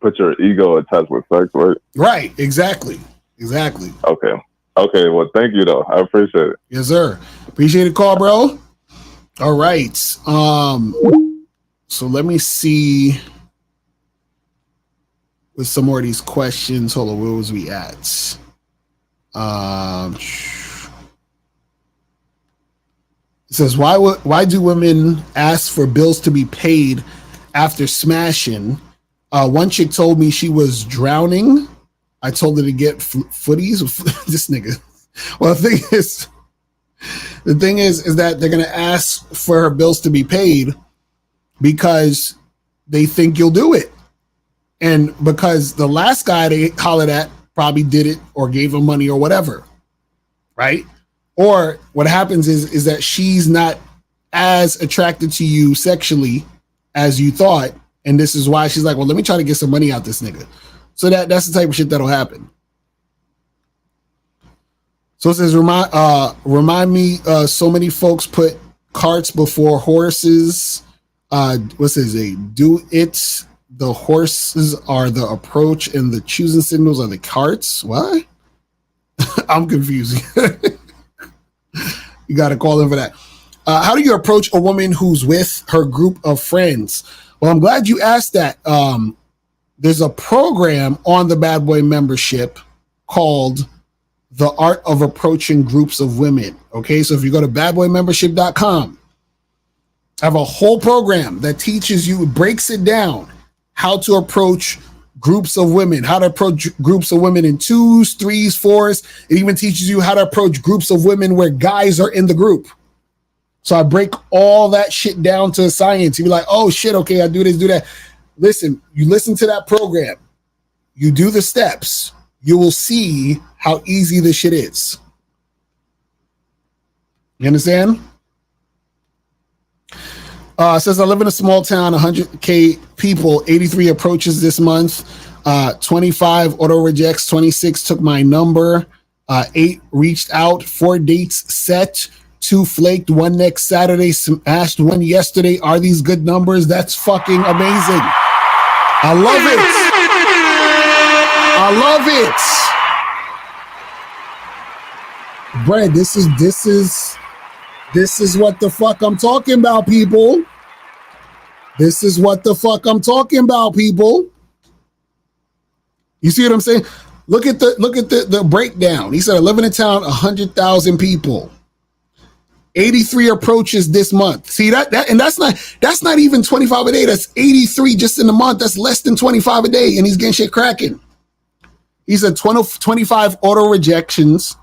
put your ego attached with sex, right? Right, exactly. Okay, well, thank you though. I appreciate it. Yes, sir. Appreciate the call, bro. All right. So let me see with some more of these questions. Hold on, where was we at? It says, why do women ask for bills to be paid after smashing? One chick told me she was drowning. I told her to get footies. This nigga. Well, the thing is that they're going to ask for her bills to be paid because they think you'll do it. And because the last guy they hollered at probably did it or gave him money or whatever. Right? Or what happens is that she's not as attracted to you sexually as you thought. And this is why she's like, well, let me try to get some money out this nigga. So that's the type of shit that'll happen. So it says, remind me, so many folks put carts before horses. What's his name? Do it. The horses are the approach and the choosing signals are the carts. What? I'm confused. You got to call in for that. How do you approach a woman who's with her group of friends? Well, I'm glad you asked that. There's a program on the Bad Boy membership called The Art of Approaching Groups of Women. Okay, so if you go to badboymembership.com, I have a whole program that teaches you, breaks it down, how to approach groups of women, how to approach groups of women in 2s, 3s, 4s. It even teaches you how to approach groups of women where guys are in the group. So I break all that shit down to science. You'd be like, oh shit, okay, I do this, do that. Listen, you listen to that program, you do the steps, you will see how easy this shit is. You understand? It says, I live in a small town, 100K people, 83 approaches this month, 25 auto rejects, 26 took my number, 8 reached out, 4 dates set, 2 flaked, 1 next Saturday, smashed 1 yesterday. Are these good numbers? That's fucking amazing. I love it. I love it. Brad, this is what the fuck I'm talking about, people. This is what the fuck I'm talking about, people. You see what I'm saying? Look at the breakdown. He said, I live in a town, 100,000 people. 83 approaches this month. See that and that's not even 25 a day. That's 83 just in the month. That's less than 25 a day, and he's getting shit cracking. He said 25 auto rejections.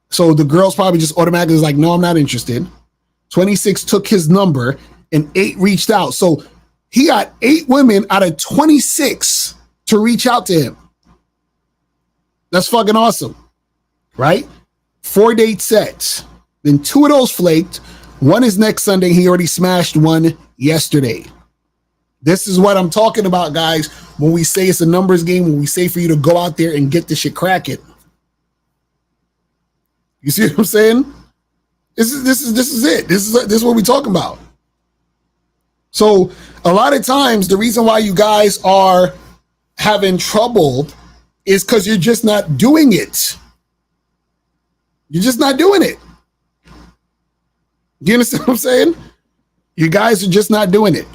So the girls probably just automatically was like, no, I'm not interested. 26 took his number and 8 reached out. So he got 8 women out of 26 to reach out to him. That's fucking awesome, right? 4 date sets. Then 2 of those flaked. 1 is next Sunday. He already smashed 1 yesterday. This is what I'm talking about, guys. when we say it's a numbers game, when we say for you to go out there and get this shit cracking. You see what I'm saying? This is it. This is what we're talking about. So a lot of times the reason why you guys are having trouble is because you're just not doing it. You're just not doing it. You understand what I'm saying? You guys are just not doing it.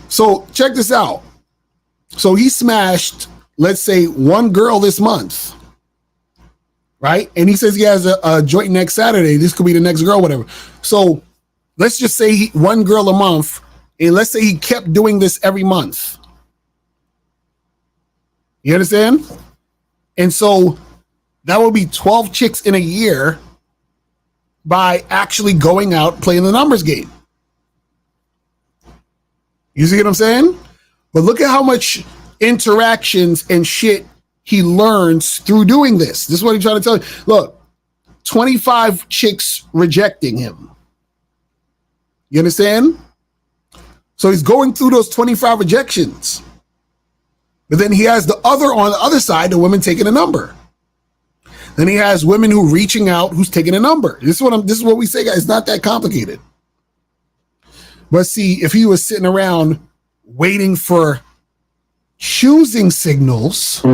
So check this out. So he smashed, let's say, one girl this month, right? And he says he has a joint next Saturday. This could be the next girl, whatever. So let's just say one girl a month, and let's say he kept doing this every month. You understand? And so that would be 12 chicks in a year by actually going out playing the numbers game. You see what I'm saying? But look at how much interactions and shit he learns through doing this. This is what he's trying to tell you. Look, 25 chicks rejecting him. You understand? So he's going through those 25 rejections. But then he has the other on the other side, the women taking a number. Then he has women who reaching out, who's taking a number. This is what we say, guys. It's not that complicated. But see, if he was sitting around waiting for choosing signals, if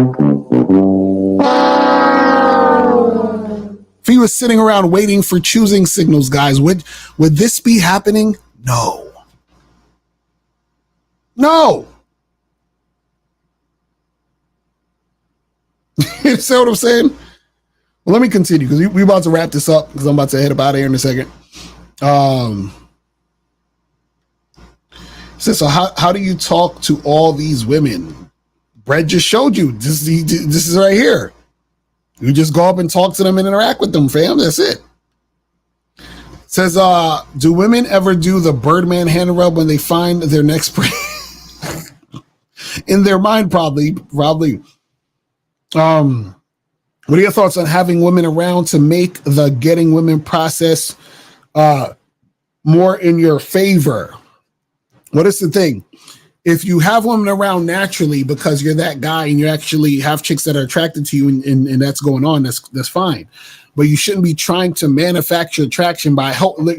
he was sitting around waiting for choosing signals, guys, would this be happening? No. No. You see what I'm saying? Well, let me continue because we're about to wrap this up because I'm about to head up out of here in a second. So how do you talk to all these women? Brett just showed you. This is right here. You just go up and talk to them and interact with them, fam. That's it. Says, do women ever do the Birdman hand rub when they find their next prey? In their mind, probably. What are your thoughts on having women around to make the getting women process more in your favor? What is the thing? If you have women around naturally because you're that guy and you actually have chicks that are attracted to you and that's going on, that's fine. But you shouldn't be trying to manufacture attraction by let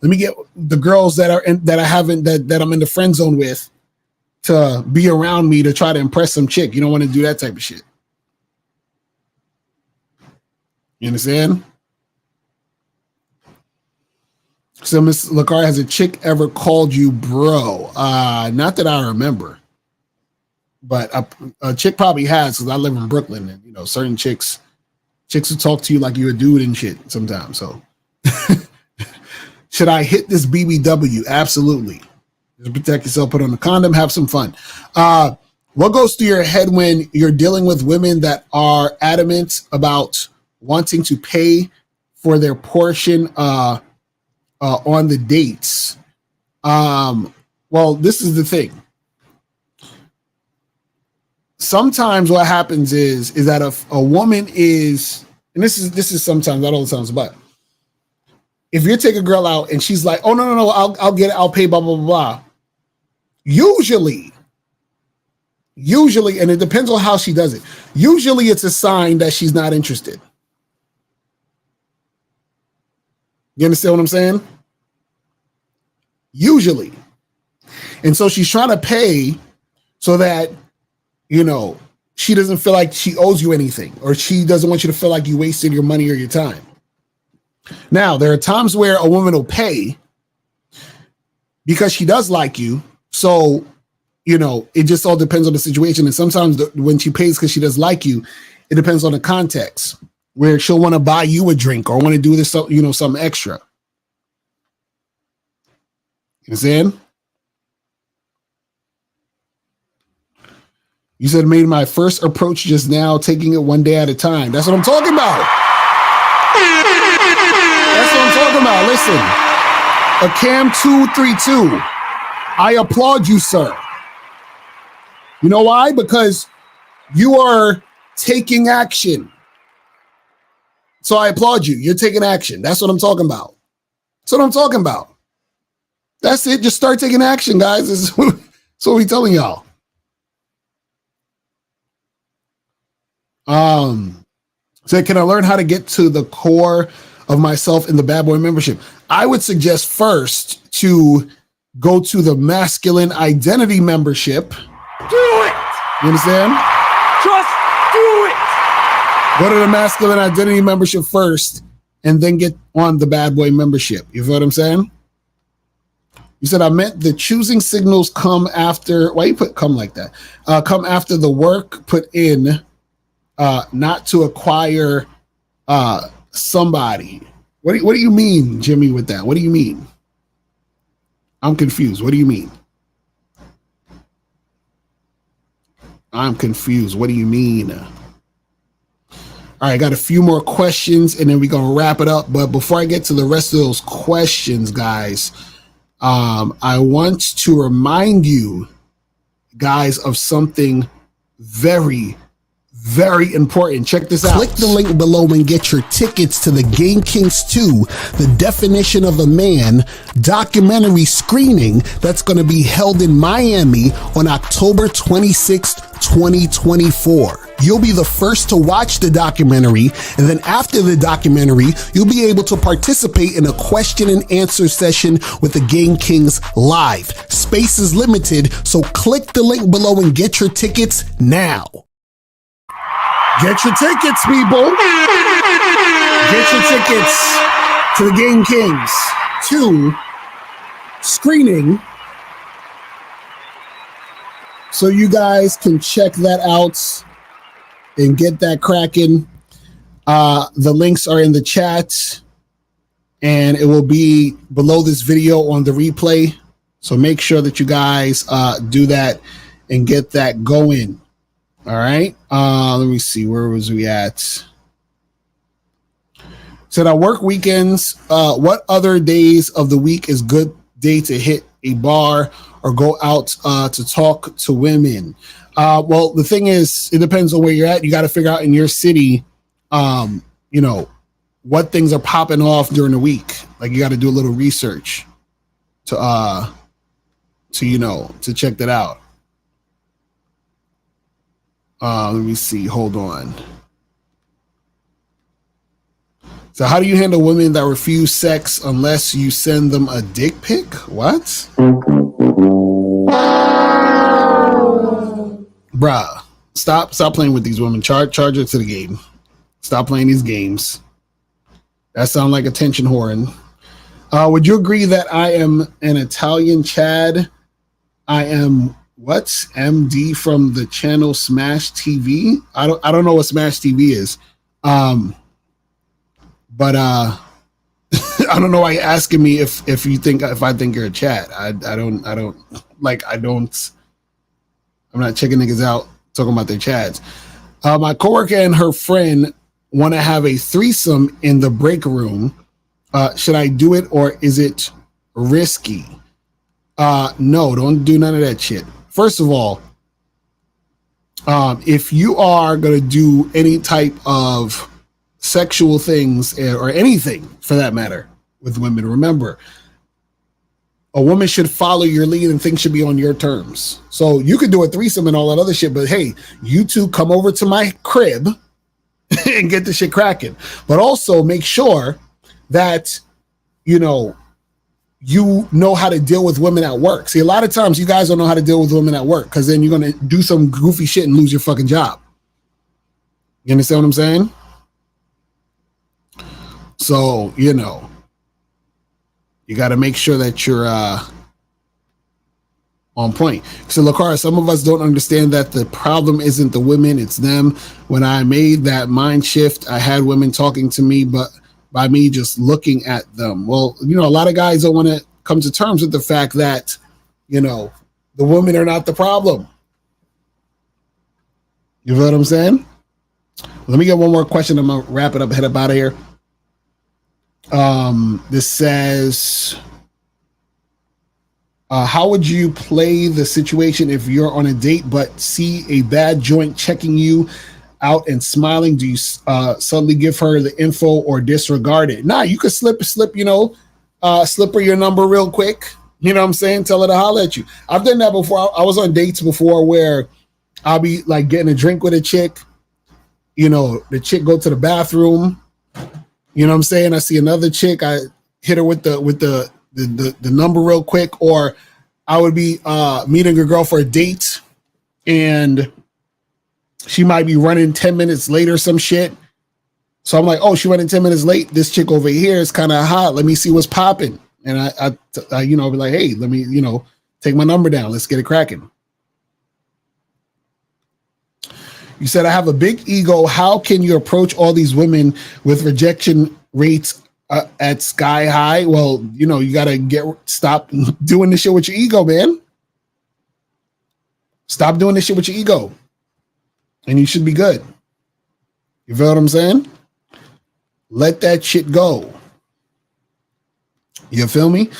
me get the girls that I'm in the friend zone with to be around me to try to impress some chick. You don't want to do that type of shit. You understand? So Miss Lacar, has a chick ever called you bro? Not that I remember, but a chick probably has because I live in Brooklyn and certain chicks will talk to you like you're a dude and shit sometimes. So should I hit this BBW? Absolutely. Just protect yourself, put on a condom, have some fun. What goes through your head when you're dealing with women that are adamant about wanting to pay for their portion on the dates? Well, this is the thing. Sometimes what happens is that if a woman is, and this is sometimes, not all the times, but if you take a girl out and she's like, oh no, I'll get it, I'll pay, blah blah blah. Usually, and it depends on how she does it. Usually, it's a sign that she's not interested. You understand what I'm saying? Usually. And so she's trying to pay so that, she doesn't feel like she owes you anything, or she doesn't want you to feel like you wasted your money or your time. Now, there are times where a woman will pay because she does like you. So, it just all depends on the situation. And sometimes when she pays because she does like you, it depends on the context, where she'll want to buy you a drink or want to do this, something extra. You understand? You said made my first approach just now, taking it one day at a time. That's what I'm talking about. That's what I'm talking about. Listen, a Cam 232. I applaud you, sir. You know why? Because you are taking action. So I applaud you. You're taking action. That's what I'm talking about. That's what I'm talking about. That's it. Just start taking action, guys. So we telling y'all. So can I learn how to get to the core of myself in the Bad Boy membership? I would suggest first to go to the masculine identity membership. Do it. You understand? Just do it. Go to the masculine identity membership first and then get on the Bad Boy membership. You feel what I'm saying? You said I meant the choosing signals come after. Why you put come like that? Come after the work put in, not to acquire somebody. What do you mean, Jimmy, with that? What do you mean? I'm confused. What do you mean? I'm confused. What do you mean? All right, I got a few more questions and then we're going to wrap it up. But before I get to the rest of those questions, guys, I want to remind you guys of something very, very important. Check this out. Click the link below and get your tickets to the Game Kings 2, The Definition of a Man documentary screening that's going to be held in Miami on October 26th, 2024. You'll be the first to watch the documentary, and then after the documentary, you'll be able to participate in a question and answer session with the Game Kings live. Space is limited, so click the link below and get your tickets now. Get your tickets, people. Get your tickets to the Game Kings 2 screening so you guys can check that out and get that cracking. The links are in the chat and it will be below this video on the replay. So make sure that you guys do that and get that going. All right. Let me see. Where was we at? Said I work weekends. What other days of the week is good day to hit a bar or go out to talk to women? Well, the thing is, it depends on where you're at. You got to figure out in your city, you know, what things are popping off during the week. Like you got to do a little research to check that out. Let me see. Hold on. So how do you handle women that refuse sex unless you send them a dick pic? What? Bruh, stop playing with these women. Charge her to the game. Stop playing these games. That sounds like attention whoring. Would you agree that I am an Italian Chad? I am what? MD from the channel Smash TV? I don't know what Smash TV is. But I don't know why you're asking me if I think you're a Chad. I'm not checking niggas out talking about their Chads. My coworker and her friend want to have a threesome in the break room. Should I do it or is it risky? No, don't do none of that shit. First of all, if you are going to do any type of sexual things or anything for that matter with women, remember, a woman should follow your lead and things should be on your terms. So you could do a threesome and all that other shit, but hey, you two come over to my crib and get the shit cracking. But also make sure that, you know how to deal with women at work. See, a lot of times you guys don't know how to deal with women at work because then you're going to do some goofy shit and lose your fucking job. You understand what I'm saying? So, you got to make sure that you're on point. So, Lacara, some of us don't understand that the problem isn't the women, it's them. When I made that mind shift, I had women talking to me, but by me just looking at them. Well, a lot of guys don't want to come to terms with the fact that, the women are not the problem. You know what I'm saying? Let me get one more question. I'm going to wrap it up, head up out of here. This says, how would you play the situation if you're on a date but see a bad joint checking you out and smiling? Do you suddenly give her the info or disregard it? Nah, you could slip her your number real quick. You know what I'm saying? Tell her to holler at you. I've done that before. I was on dates before where I'll be like getting a drink with a chick. You know, the chick go to the bathroom. You know what I'm saying? I see another chick. I hit her with the number real quick. Or I would be meeting a girl for a date, and she might be running 10 minutes late or some shit. So I'm like, oh, she running 10 minutes late. This chick over here is kind of hot. Let me see what's popping. And I be like, hey, let me, take my number down. Let's get it cracking. You said, I have a big ego. How can you approach all these women with rejection rates at sky high? Well, you got to stop doing this shit with your ego, man. Stop doing this shit with your ego. And you should be good. You feel what I'm saying? Let that shit go. You feel me?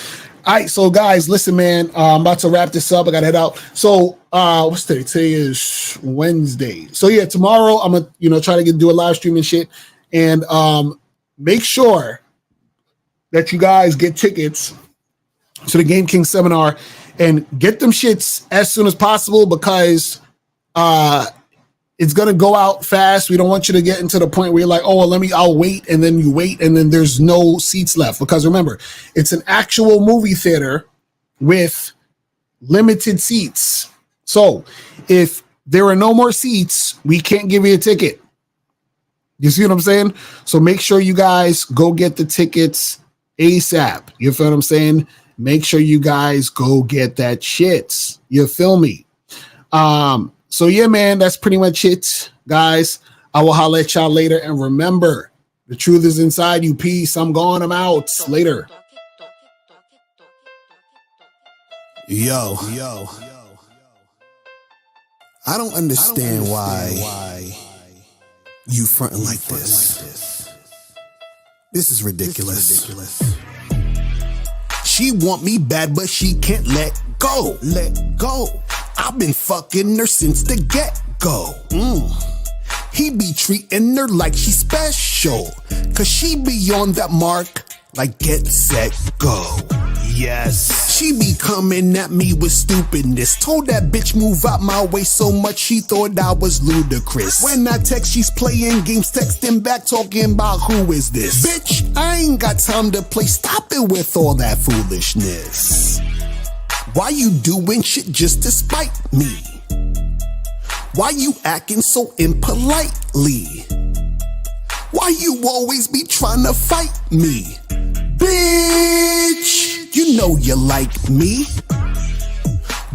All right, so guys, listen, man. I'm about to wrap this up. I gotta head out. So, what's today? Today is Wednesday. So yeah, tomorrow I'm gonna try to do a live stream and shit, and make sure that you guys get tickets to the Game King seminar and get them shits as soon as possible, because it's going to go out fast. We don't want you to get into the point where you're like, oh, well, I'll wait. And then you wait and then there's no seats left. Because remember, it's an actual movie theater with limited seats. So if there are no more seats, we can't give you a ticket. You see what I'm saying? So make sure you guys go get the tickets ASAP. You feel what I'm saying? Make sure you guys go get that shit. You feel me? So yeah, man, that's pretty much it, guys. I will holler at y'all later. And remember, the truth is inside you. Peace. I'm gone. I'm out. Later. Yo. I don't understand why you fronting like this. This is ridiculous. She want me bad, but she can't let go. I've been fucking her since the get-go. He be treating her like she's special, cause she be on that mark like get, set, go. Yes. She be coming at me with stupidness. Told that bitch move out my way so much she thought I was ludicrous. When I text, she's playing games, texting back, talking about who is this. Bitch, I ain't got time to play. Stop it with all that foolishness. Why you doing shit just to spite me? Why you acting so impolitely? Why you always be trying to fight me? Bitch, you know you like me.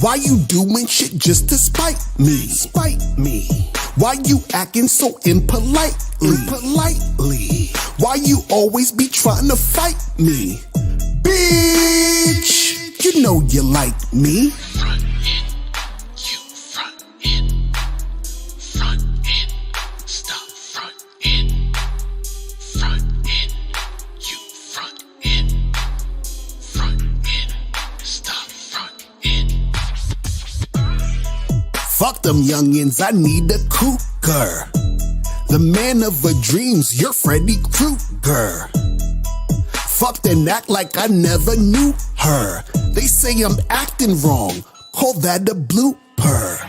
Why you doing shit just to spite me? Why you acting so impolitely? Why you always be trying to fight me? Bitch, you know you like me. Front end, you front end. Front end, stop front end. Front end, you front end. Front end, stop front end. Fuck them youngins, I need a cougar. The man of her dreams, you're Freddy Krueger. Fucked and act like I never knew her. They say I'm acting wrong, call that a blooper.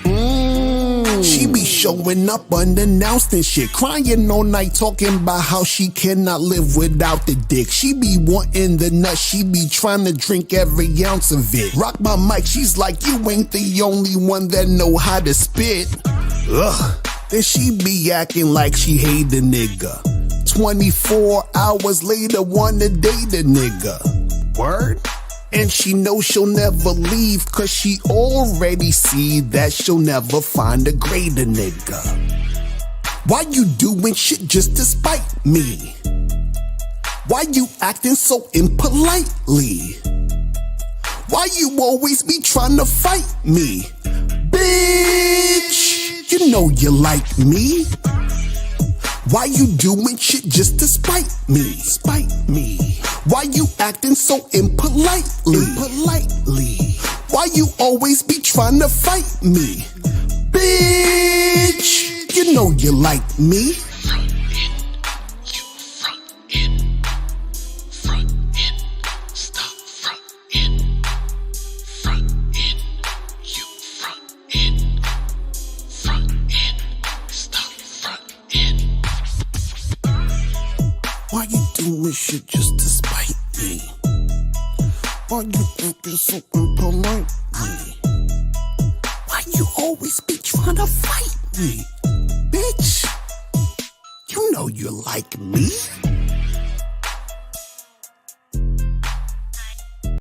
She be showing up unannounced and shit, crying all night talking about how she cannot live without the dick. She be wanting the nut, she be trying to drink every ounce of it. Rock my mic, she's like, you ain't the only one that know how to spit. Ugh. Then she be acting like she hate the nigga. 24 hours later wanna date a nigga. Word? And she knows she'll never leave, cause she already see that she'll never find a greater nigga. Why you doing shit just to spite me? Why you acting so impolitely? Why you always be trying to fight me? Bitch, you know you like me. Why you doing shit just to spite me? Why you acting so impolitely? Why you always be trying to fight me? Bitch, you know you like me. Front end, you front end. Front end, stop front end. Why you acting so impolite? Why you always be trying to fight me? Bitch, you know you like me.